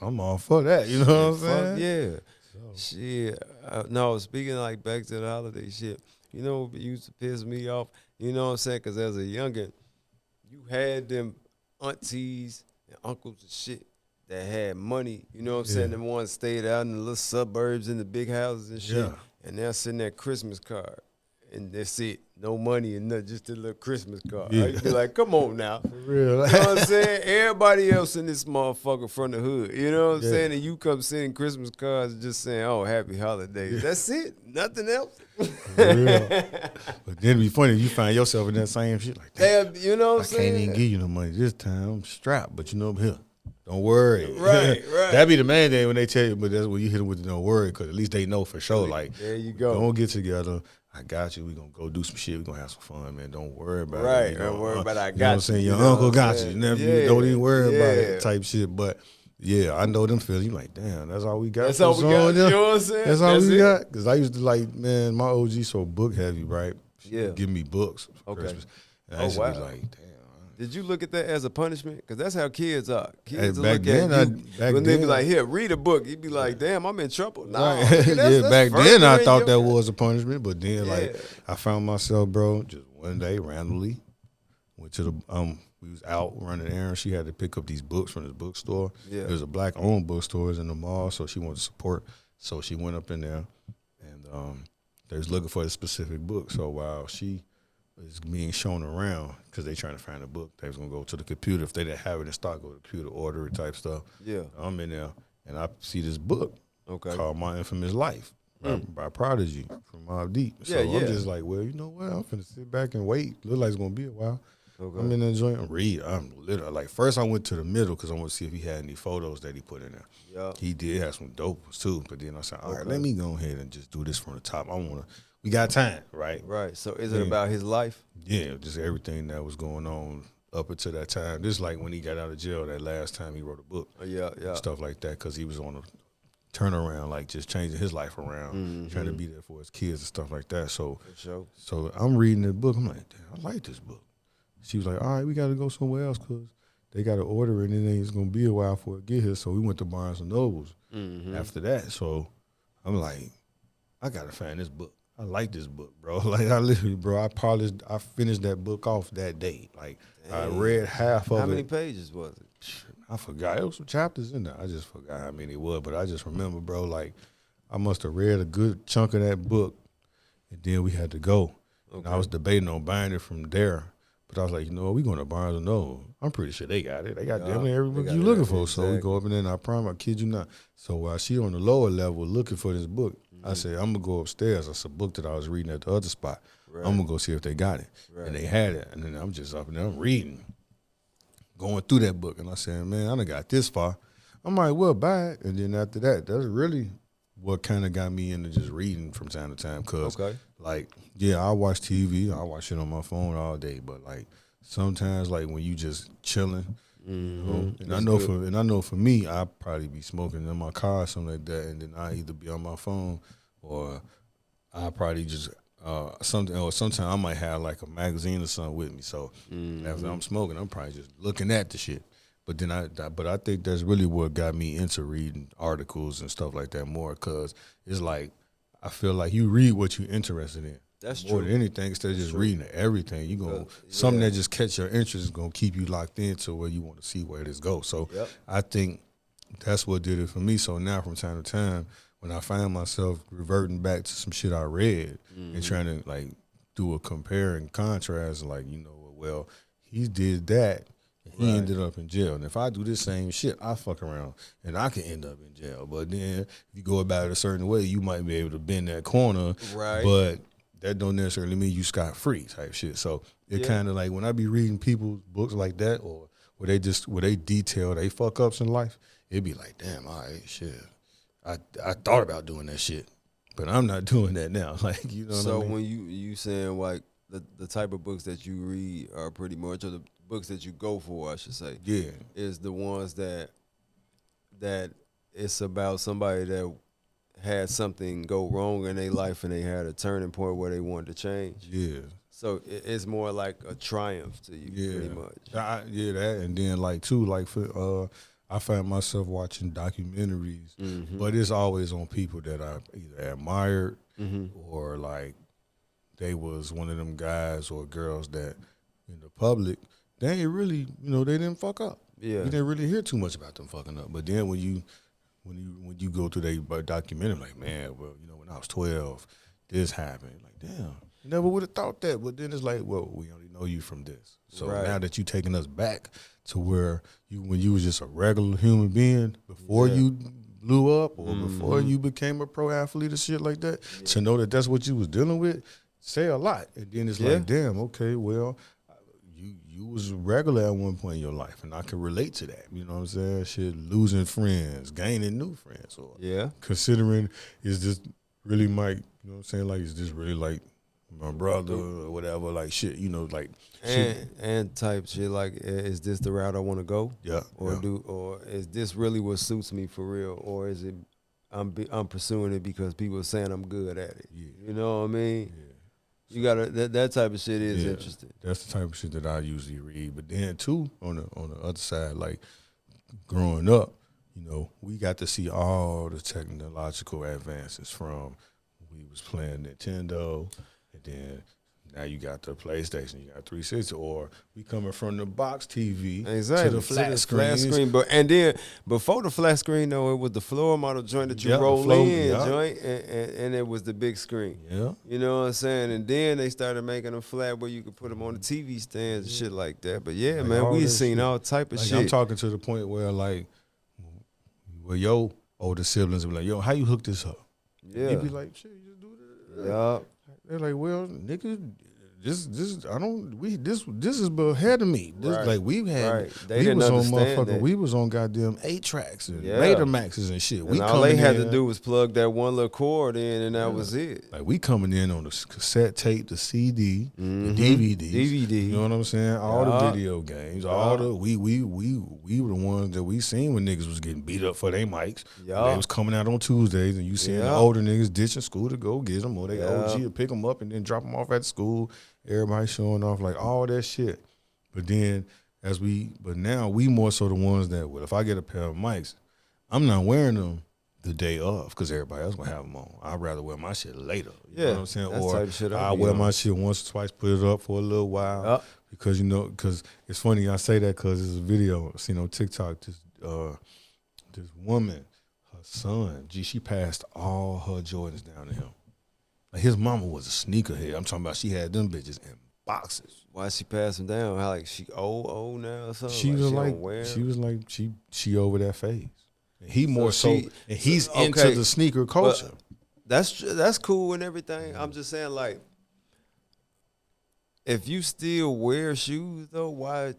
I'm all for that. You know what I'm
Fuck
saying?
yeah.
So,
Shit. No, speaking like back to the holiday shit, you know what used to piss me off? You know what I'm saying? Because as a youngin', you had them aunties and uncles and shit that had money. You know what I'm saying?
Yeah.
Them ones stayed out in the little suburbs in the big houses and shit.
Yeah.
And they're sending that Christmas card. And that's it. No money and nothing, just a little Christmas card.
Yeah.
I'd be like, come on now.
For real.
You know what I'm saying? Everybody else in this motherfucker from the hood. You know what I'm
Yeah.
saying? And you come sending Christmas cards and just saying, oh, happy holidays. That's it. Nothing else.
For real. But then it'd be funny, you find yourself in that same shit like, damn,
You know what
I
I'm saying?
can't even give you no money this time. I'm strapped, but you know I'm here. Don't worry.
Right.
That'd be the main thing when they tell you, but that's when you hit them with the don't worry, because at least they know for sure. Like,
There you go.
don't get together. I got you. We gonna go do some shit. We gonna have some fun, man. Don't worry about it.
Right.
You know,
Don't worry about it. I
you know
got
what I'm
you.
saying?
You
Your
know
uncle
what I'm
got
saying?
you. Nephew,
Yeah.
don't even worry about
Yeah.
it type shit. But yeah, I know them feelings. You like, damn, that's all we got.
That's
for
all we
the
got.
song,
You
yeah?
know what I'm saying?
That's all we
it.
got. Because I used to like, man, my OG so book heavy, right? She
Yeah.
would give me books for
Okay.
Christmas. And
Oh,
I used to be
wow.
like, damn.
Did you look at that as a punishment? Because that's how kids are. Kids will
back
look
then,
at you
back
when they be
then-
like, here, read a book. You'd be like, damn, I'm in trouble. Nah,
Right.
nigga, that's
Back then I
furthering
thought that
your-
was a punishment, but then like
Yeah.
I found myself, bro, just one day randomly went to the we was out running errands. She had to pick up these books from this bookstore.
Yeah.
There's a black owned bookstores in the mall, so she wanted to support. So she went up in there and they was looking for a specific book. So while she was being shown around, because they trying to find a book, they was gonna go to the computer. If they didn't have it in stock, go to the computer, order it type stuff.
Yeah.
I'm in there and I see this book
Okay.
called My Infamous Life by Prodigy from Mobb Deep. So
Yeah, yeah.
I'm just like, well, you know what? I'm finna sit back and wait. Look like it's gonna be a while.
Okay.
I'm in there joint and read. I'm literally like, first I went to the middle because I want to see if he had any photos that he put in there.
Yeah.
He did have some dope ones too. But then I said, all right,
Okay.
let me go ahead and just do this from the top. We got time, right?
Right. So is it
Yeah.
about his life?
Yeah, just everything that was going on up until that time. This is like when he got out of jail that last time he wrote a book.
Yeah. Yeah.
Stuff like that, because he was on a turnaround, like just changing his life around, trying to be there for his kids and stuff like that. So,
For sure.
so I'm reading the book. I'm like, damn, I like this book. She was like, all right, we got to go somewhere else because they got to order it, and then it's gonna be a while for it to get here. So we went to Barnes and Nobles after that. So I'm like, I gotta find this book. I like this book, bro. Like I literally, bro, I finished that book off that day. Like I read half of
How
it.
many pages was it?
I forgot. It was some chapters in there. I just forgot how many it was, but I just remember, bro, like I must have read a good chunk of that book, and then we had to go. And I was debating on buying it from there, but I was like, you know what, we going to Barnes and Noble. I'm pretty sure they got it. They got damn near every
they
book
got
you
it.
looking for. So we
Exactly.
go up in there, and I promise, I kid you not. So while she on the lower level looking for this book, I said, I'm gonna go upstairs. That's a book that I was reading at the other spot.
Right.
I'm gonna go see if they got it.
Right.
And they had it. And then I'm just up in there, I'm reading, going through that book. And I said, man, I done got this far. I might well buy it. And then after that, that's really what kind of got me into just reading from time to time. Cause
Okay.
like, yeah, I watch TV. I watch it on my phone all day. But like sometimes, like when you just chilling, you know, and I know for me, I probably be smoking in my car or something like that, and then I either be on my phone or I probably just something, or sometimes I might have like a magazine or something with me. So after I'm smoking, I'm probably just looking at the shit. But then I think that's really what got me into reading articles and stuff like that more, because it's like I feel like you read what you're interested in.
That's
More
true.
than anything, instead of just reading everything, you gonna something that just catch your interest is gonna keep you locked into where you want to see where this goes. So
Yep.
I think that's what did it for me. So now from time to time, when I find myself reverting back to some shit I read and trying to like do a compare and contrast, like, you know, well, he did that. He ended up in jail. And if I do this same shit, I fuck around and I can end up in jail. But then if you go about it a certain way, you might be able to bend that corner.
Right.
But that don't necessarily mean you scot free type shit. So it kind of like when I be reading people's books like that, or where they detail they fuck ups in life, it be like, damn, all right, shit. I thought about doing that shit, but I'm not doing that now. Like, you know what I
So
mean?
when you saying like the type of books that you read are pretty much, or the books that you go for, I should say,
Yeah.
is the ones that it's about somebody that had something go wrong in their life and they had a turning point where they wanted to change.
Yeah.
So it's more like a triumph to you, pretty much.
Yeah, that, and then like too, like for I find myself watching documentaries, but it's always on people that I either admired or like they was one of them guys or girls that in the public they ain't really, they didn't fuck up.
Yeah,
you didn't really hear too much about them fucking up. But then when you go through their documentary, like, man, well, when I was 12, this happened. Like, damn, you never would have thought that. But then it's like, well, we only know you from this. So now that you taking us back to where when you was just a regular human being before you blew up or before you became a pro athlete or shit like that, to know that that's what you was dealing with, say a lot. And then it's like, damn, okay, well, you was regular at one point in your life, and I can relate to that. You know what I'm saying? Shit, losing friends, gaining new friends, or considering is this really Mike? You know what I'm saying? Like, is this really like my brother or whatever? Like shit, like
and type shit. Like, is this the route I want to go?
Yeah.
Or is this really what suits me for real? Or is it I'm pursuing it because people are saying I'm good at it?
Yeah.
You know what I mean?
Yeah.
You gotta that type of shit is interesting.
That's the type of shit that I usually read. But then too, on the other side, like growing up, we got to see all the technological advances from we was playing Nintendo, and then now you got the PlayStation, you got 360, or we coming from the box TV to the flat screen.
But and then before the flat screen though, it was the floor model joint that you roll in joint, and it was the big screen.
Yeah,
you know what I'm saying. And then they started making them flat where you could put them on the TV stands and shit like that. But yeah, like, man, we seen all type of shit.
I'm talking to the point where like, your older siblings be like, yo, how you hook this up?
Yeah,
you be like, shit, you just do that.
Yeah.
They're like, well, nigga, this is ahead of me. This like we had we was on motherfucker. That. We was on goddamn 8-tracks and Betamaxes and shit.
And all they had to do was plug that one little cord in, and that was it.
Like we coming in on the cassette tape, the CD, the DVD. You know what I'm saying? All the video games, all the we were the ones that we seen when niggas was getting beat up for their mics. They was coming out on Tuesdays, and you seeing the older niggas ditching school to go get them, or they OG to pick them up and then drop them off at school. Everybody showing off like all that shit. But then but now we more so the ones that, well, if I get a pair of mics, I'm not wearing them the day of because everybody else gonna have them on. I'd rather wear my shit later. You know what I'm saying? Or I wear my shit once or twice, put it up for a little while. Because, because it's funny I say that because there's a video I seen on TikTok, this woman, her son, she passed all her Jordans down to him. Like his mama was a sneakerhead. I'm talking about she had them bitches in boxes.
Why she passed them down? How like she old now or something?
She was like she over that phase. And he more so and he's into the sneaker culture.
That's cool and everything. I'm just saying, like, if you still wear shoes though, why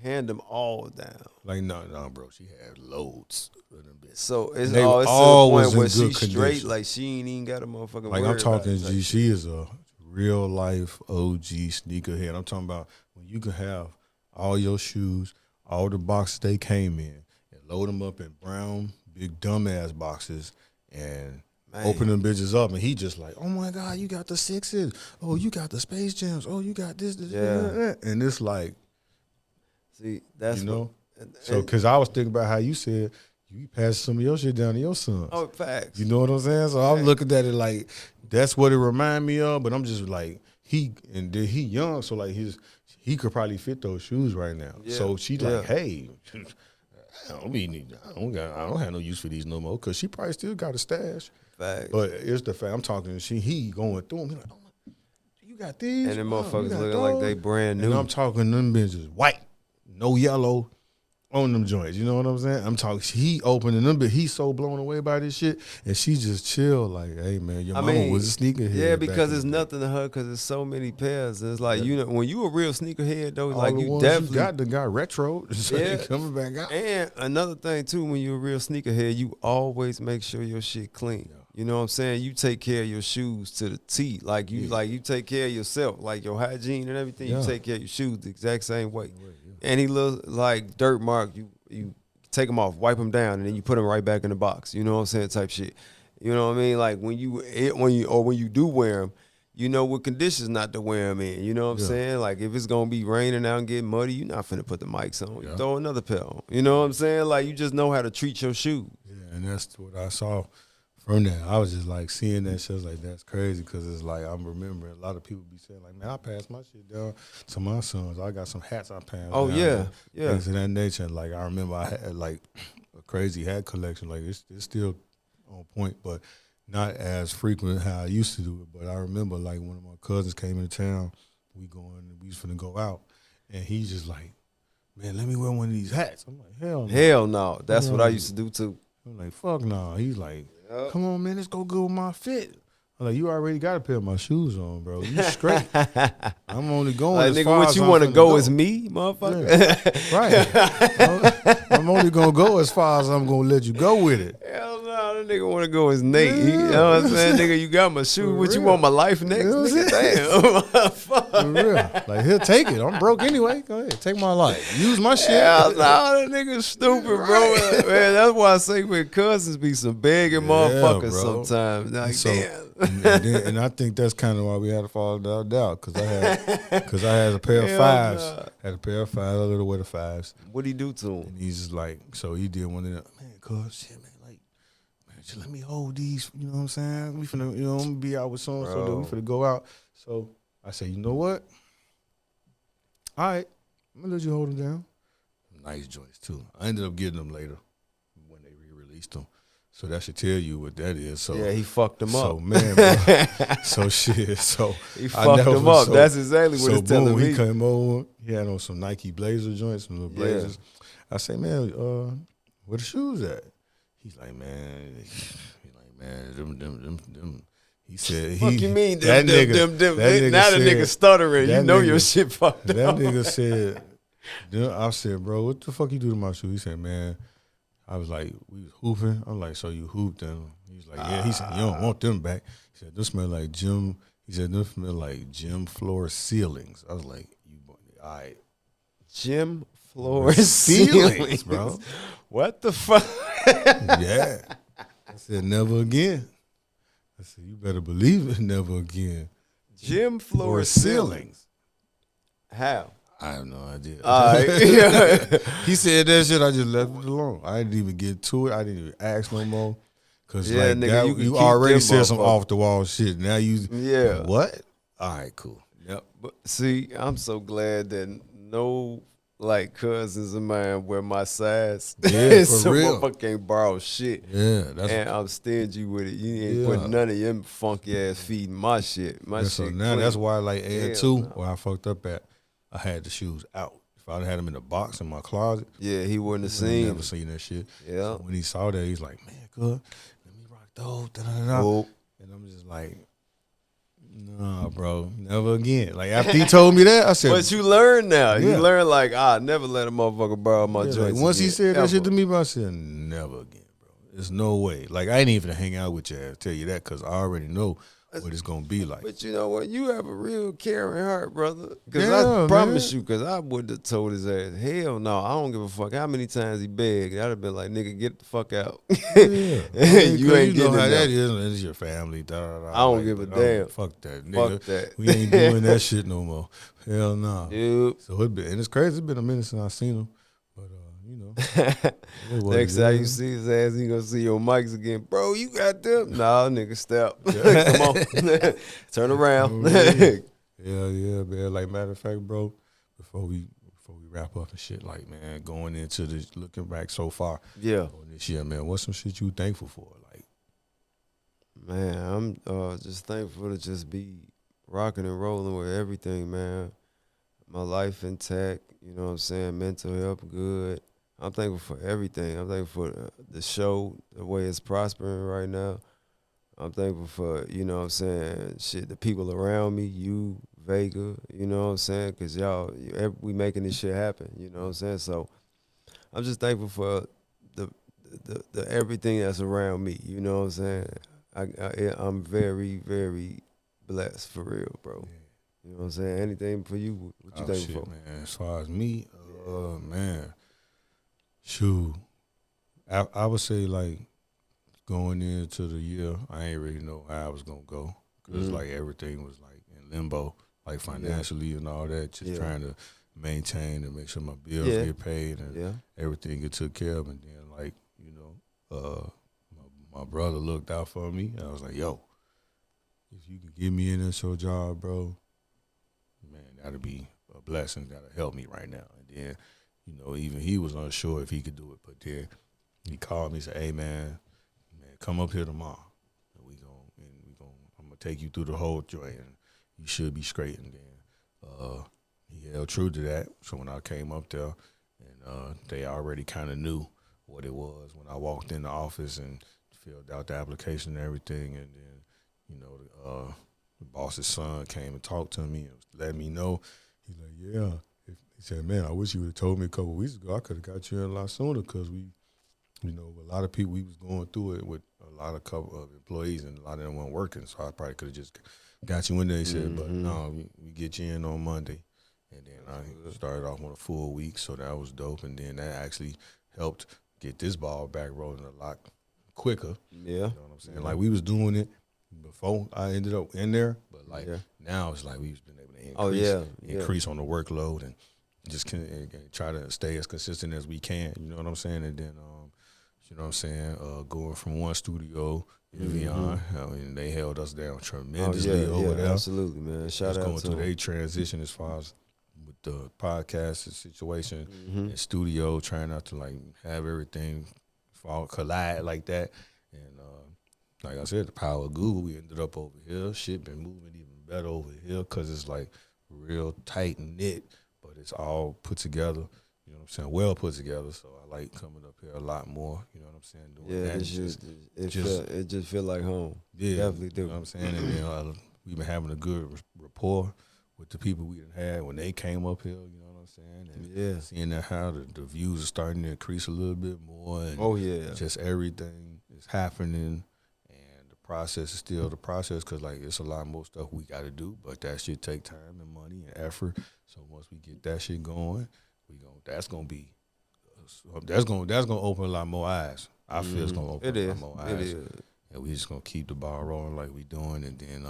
hand them all down?
Like no, bro. She had loads of them bitches.
So it's always to the point where she's straight, like she ain't even got a motherfucking.
Like I'm talking, she is a real life OG sneakerhead. I'm talking about when you can have all your shoes, all the boxes they came in, and load them up in brown big dumbass boxes and. Open them bitches up, and he just like, oh my God, you got the 6s. Oh, you got the Space Jams. Oh, you got this. And it's like,
see, that's
so because I was thinking about how you said you passed some of your shit down to your sons.
Oh, facts.
You know what I'm saying? So I'm looking at it like that's what it remind me of. But I'm just like he young, so like he could probably fit those shoes right now. Yeah. So she like, hey. I don't have no use for these no more because she probably still got a stash.
Fact.
But it's the fact I'm talking to he going through them. He like, oh, you got these?
And them motherfuckers looking those? Like they brand new.
And I'm talking them bitches white, no yellow on them joints. You know what I'm saying? I'm talking he opening them, but he's so blown away by this shit. And she just chill like, hey man, your mama was a sneakerhead.
Yeah, because it's nothing to her because there's so many pairs. And it's like, when you a real sneakerhead though,
all
like you definitely
got retro. So coming back out.
And another thing too, when you're a real sneakerhead, you always make sure your shit clean. You know what I'm saying? You take care of your shoes to the T. Like you take care of yourself, like your hygiene and everything.
Yeah.
You take care of your shoes the exact same way.
Yeah.
Any little like dirt mark, you take them off, wipe them down, and then you put them right back in the box. You know what I'm saying? Type shit. You know what I mean? Like when you do wear them, you know what conditions not to wear them in. You know what I'm saying? Like if it's gonna be raining out and get muddy, you're not finna put the mics on. You throw another pair on. You know what I'm saying? Like you just know how to treat your shoes.
Yeah, and that's what I saw from that. I was just like seeing that shit. I was like, that's crazy, because it's like I'm remembering a lot of people be saying like, man, I passed my shit down to my sons. I got some hats I passed.
Oh
down,
yeah.
things of that nature. And like I remember I had like a crazy hat collection. Like it's still on point, but not as frequent how I used to do it. But I remember like one of my cousins came into town. We was finna go out, and he's just like, man, let me wear one of these hats. I'm like, hell no.
Hell no. That's what I used to do too.
I'm like, fuck no. He's like, come on, man, let's go good with my fit. I'm like, you already got a pair of my shoes on, bro. You straight. I'm only going
like,
as
nigga,
far
what
as
you
I'm
want to
finna
go is me, motherfucker?
Yeah. Right. I'm only going to go as far as I'm going to let you go with it.
Hell no, that nigga want to go as Nate. You know what I'm saying? Nigga, you got my shoe. What you want, my life next?
You know what
Nigga, damn. Fuck.
For real. Like, he'll take it. I'm broke anyway. Go ahead. Take my life. Use my shit.
Hell no, that nigga stupid, bro. Man, that's why I say with cousins be some begging motherfuckers
bro.
sometimes. Like,
So,
damn.
and I think that's kind of why we had to fall out, because I had a pair of fives. Had a pair of fives. I let her wear the fives.
What'd he do to him?
And he's just like, so he did one of them. Man, cuz shit, man, like, man, just let me hold these. You know what I'm saying? We finna, I'm gonna be out with so and so. We finna go out. So I say, you know what? All right, I'm gonna let you hold them down. Nice joints too. I ended up getting them later when they re-released them. So that should tell you what that is. So
yeah, he fucked him up.
So man, bro, so shit. So
he fucked him up.
So,
that's exactly what it's telling me.
He came over. He had on some Nike Blazer joints, some little Blazers. I say, man, where the shoes at? He's like, man, them. He said,
Fuck you mean
that
them? Now the nigga stuttering. You know your shit fucked up.
That nigga said, I said, bro, what the fuck you do to my shoe? He said, man. I was like, we was hooping. I'm like, so you hooped them? He's like, yeah. He said, you don't want them back. He said, this smell like gym. He said, this smell like gym floor ceilings. I was like, all right.
Gym floor ceilings,
bro.
What the fuck?
Yeah. I said, never again. I said, you better believe it, never again.
Gym floor ceilings. How?
I have no idea.
All right.
He said that shit. I just left it alone. I didn't even get to it. I didn't even ask no more. Cause like
nigga,
you already said some off the wall shit. Now you what? All right, cool.
Yep. But see, I'm so glad that no like cousins of mine wear my size.
Yeah,
so
for real.
motherfucker can't borrow shit.
Yeah, that's
and I'm stingy with it. You ain't putting none of your funky ass feet in my shit. My shit.
So now
clean.
that's why like Ed too, where I fucked up at. I had the shoes out. If I'd had them in the box in my closet,
he wouldn't have seen.
Never seen that shit.
Yeah.
So when he saw that, he's like, man, good. Let me rock those. Da-da-da-da. And I'm just like, nah, bro, never again. Like after he told me that, I said,
but you learn now.
Yeah.
You learn like, never let a motherfucker borrow my joints.
Like, once
again,
he said
ever.
that shit to me, bro, I said, never again, bro. There's no way. Like I ain't even hang out with you. I'll tell you that, because I already know what it's gonna be like.
But you know what? You have a real caring heart, brother. Because I promise you, because I wouldn't have told his ass, hell no, I don't give a fuck how many times he begged. I'd have been like, nigga, get the fuck out.
Yeah.
You ain't
know
getting
how
that
that is. It's your family.
I don't give a damn.
Fuck that, nigga.
Fuck that.
We ain't doing that shit no more. Hell no.
Dude.
So and it's crazy. It's been a minute since I seen him. But you know.
Next time you see his ass, he gonna see your mics again. Bro, you got them? Nah, nigga, step. Come on. Turn around.
Yeah, man. Like matter of fact, bro, before we wrap up and shit, like, man, going into this, looking back so far on this year, man, what's some shit you thankful for? Like,
man, I'm just thankful to just be rocking and rolling with everything, man. My life intact, you know what I'm saying? Mental health good. I'm thankful for everything. I'm thankful for the show, the way it's prospering right now. I'm thankful for, you know what I'm saying, shit, the people around me, you, Vega, you know what I'm saying? Because y'all, we making this shit happen, you know what I'm saying? So I'm just thankful for the everything that's around me, you know what I'm saying? I'm very, very blessed for real, bro. You know what I'm saying? Anything for you? What you think for?
Man. As far as me, man, shoot, I would say like going into the year, I ain't really know how I was gonna go because like everything was like in limbo, like financially and all that. Just trying to maintain and make sure my bills get paid and everything get took care of. And then like my brother looked out for me. And I was like, yo, if you can get me in this your job, bro, man, that'll be a blessing. That'll help me right now. And then, even he was unsure if he could do it, but then he called me and said, hey, man, come up here tomorrow. And I'm gonna take you through the whole joint, and you should be straight. And then he held true to that. So when I came up there, and they already kind of knew what it was when I walked in the office and filled out the application and everything. And then, the boss's son came and talked to me and let me know. He's like, yeah. He said, man, I wish you would have told me a couple of weeks ago. I could have got you in a lot sooner because we, a lot of people, we was going through it with a lot of employees and a lot of them weren't working. So I probably could have just got you in there. He said, but no, we get you in on Monday. And then I started off on a full week, so that was dope. And then that actually helped get this ball back rolling a lot quicker. Yeah. You know what I'm saying? Like we was doing it before I ended up in there, but like now it's like we've been able to increase on the workload and just and try to stay as consistent as we can. You know what I'm saying? And then, going from one studio in Vion, they held us down tremendously over there.
Absolutely, man. Shout out
going
to
through their transition as far as with the podcast situation and studio, trying not to like have everything collide like that. And like I said, the power of Google, we ended up over here. Shit been moving even better over here because it's like real tight knit, but it's all put together. You know what I'm saying? Well put together. So I like coming up here a lot more. You know what I'm saying? Doing that.
It just feel like home.
Yeah,
definitely do.
You know what I'm saying? And then we've been having a good rapport with the people we done had when they came up here. You know what I'm saying? And seeing that how the views are starting to increase a little bit more. And just everything is happening. Process is still the process because like it's a lot more stuff we got to do, but that shit take time and money and effort. So once we get that shit going, that's gonna open a lot more eyes. I feel it's gonna open a lot more eyes. And we just gonna keep the ball rolling like we doing, and then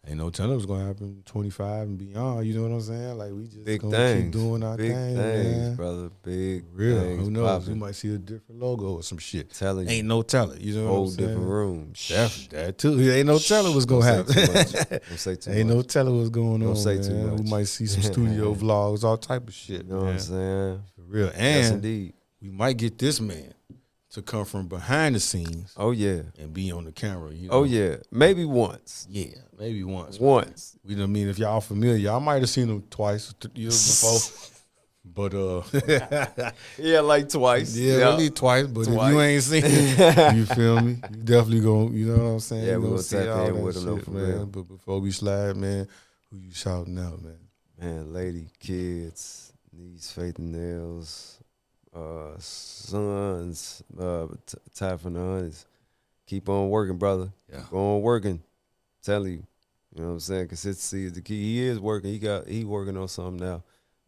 ain't no telling what's gonna happen 25 and beyond. You know what I'm saying? Like we just keep doing our thing, man.
Brother. Big
real.
Things,
who knows?
poppin'.
We might see a different logo or some shit.
Telling you.
Ain't no telling. You know what I'm saying?
Different room.
That too. Ain't no telling what's gonna happen.
Don't say too much.
Ain't no telling what's going on.
Don't say
man.
too much.
We might see some studio vlogs, all type of shit.
You know what I'm saying?
For real.
Yes,
And
indeed.
we might get this man to come from behind the scenes.
Oh yeah.
And be on the camera. You know?
Oh yeah. Maybe once.
Yeah, maybe once.
Once.
We don't mean if y'all familiar. I might have seen him twice years before. But
yeah, like twice.
Really twice. But if you ain't seen it, you feel me? You definitely gonna, you know what I'm saying?
Yeah,
we
gonna tap in with him,
shit, man. But before we slide, man, who you shouting out, man?
Man, lady, kids, niece, Faith and Nails, sons, Ty from the Honeys. Keep on working, brother.
Yeah.
Keep on working. Tell you. You know what I'm saying? Consistency is the key. He is working. He working on something now.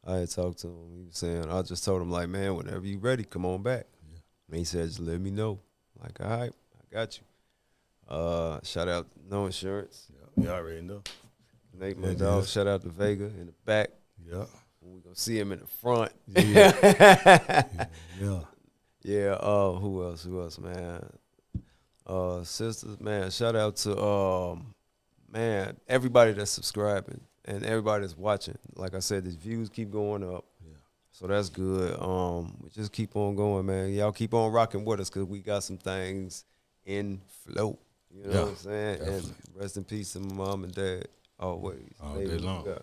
I had talked to him. He was saying, I just told him, like, man, whenever you ready, come on back. Yeah. And he said, just let me know. Like, all right, I got you. Shout out No Insurance.
Yeah, you already know.
Nate, my dog. Shout out to Vega in the back.
Yeah.
We're going to see him in the front.
Yeah.
Yeah. Who else, man? Sisters, man. Shout out to, man, everybody that's subscribing. And everybody that's watching, like I said, the views keep going up. Yeah. So that's good. We just keep on going, man. Y'all keep on rocking with us because we got some things in flow. You know what I'm saying? Definitely. And rest in peace to my mom and dad always.
All day long. Yeah,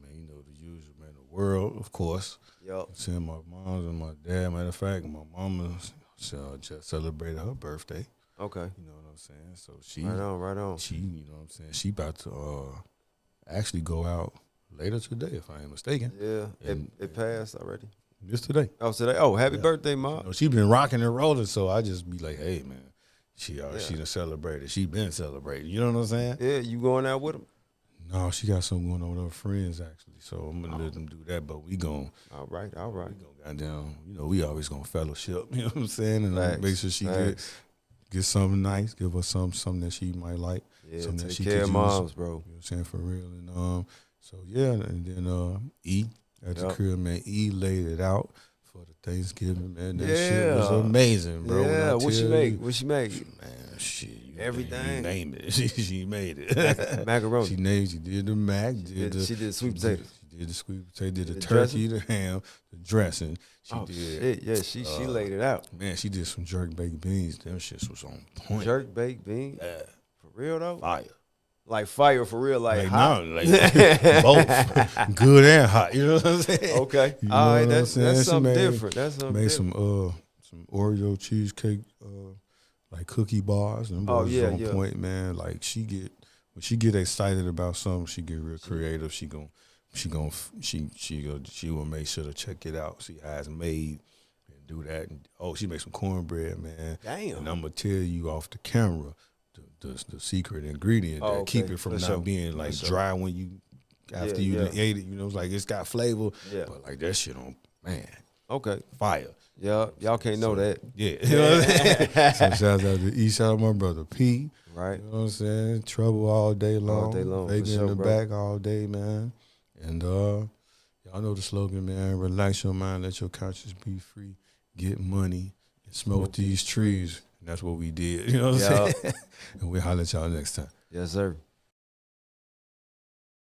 man, you know the usual, man. The world, of course.
Yup.
Seeing my mom and my dad. Matter of fact, my mama just celebrated her birthday.
Okay.
You know what I'm saying? So she.
Right on.
She, you know what I'm saying? She about to actually go out later today, if I ain't mistaken.
Yeah, it passed already.
Just today.
Oh, today. Oh, happy birthday, Mom.
You know, she been rocking and rolling, so I just be like, hey, man, She done celebrated. She been celebrating. You know what I'm saying?
Yeah, you going out with them?
No, she got something going on with her friends actually. So I'm gonna let them do that. But we gon'
All right.
we gonna goddamn. You know, we always gonna fellowship. You know what I'm saying? And
Facts,
make sure she get something nice. Give her something that she might like.
Yeah,
something that
take
she
care
could
of moms,
use.
bro.
You know what I'm saying? For real. And so yeah, and then E at the
Yep.
crib, man. E laid it out for the Thanksgiving, man. That shit
Yeah.
was amazing, bro. When
Yeah,
I
what she
tell
make?
you,
What she make?
man, shit.
Everything.
You name it. She made it.
Macaroni.
She did the mac.
She did sweet potatoes.
She did the sweet potato. Did the
The
turkey, the ham, the dressing. She did.
Shit. Yeah, she laid it out.
Man, she did some jerk baked beans. Them shits was on point.
Jerk baked beans.
Yeah.
For real though?
Fire.
Like fire for real, like hot.
No, like both. Good and hot. You know what I'm saying?
Okay.
You know
All right,
what I'm
that's
saying? She
something
made-
different. That's something
Made
different.
some Oreo cheesecake, like cookie bars. Them
Oh,
boys
yeah,
on
yeah.
point, man. Like when she get excited about something, she get real creative. She will make sure to check it out, see how it's made, and do that. And she makes some cornbread, man.
Damn.
And I'm gonna tell you off the camera the secret ingredient that keep
okay.
it from
For
not
sure.
being like
For sure.
dry when you after you
Yeah.
done ate it. You know, it's like it's got flavor,
Yeah.
but like that shit on man
Okay.
fire.
Yeah, y'all can't know that.
Yeah. You know what I'm saying? So shout out to E, shout out my brother P.
Right.
You know what I'm saying? Trouble all day long.
All day long, for
Baby
sure,
in the
bro.
back all day, man. And y'all know the slogan, man. Relax your mind, let your conscience be free. Get money and smoke these trees. And that's what we did. You know what I'm saying? And we'll holler at y'all next time.
Yes, sir.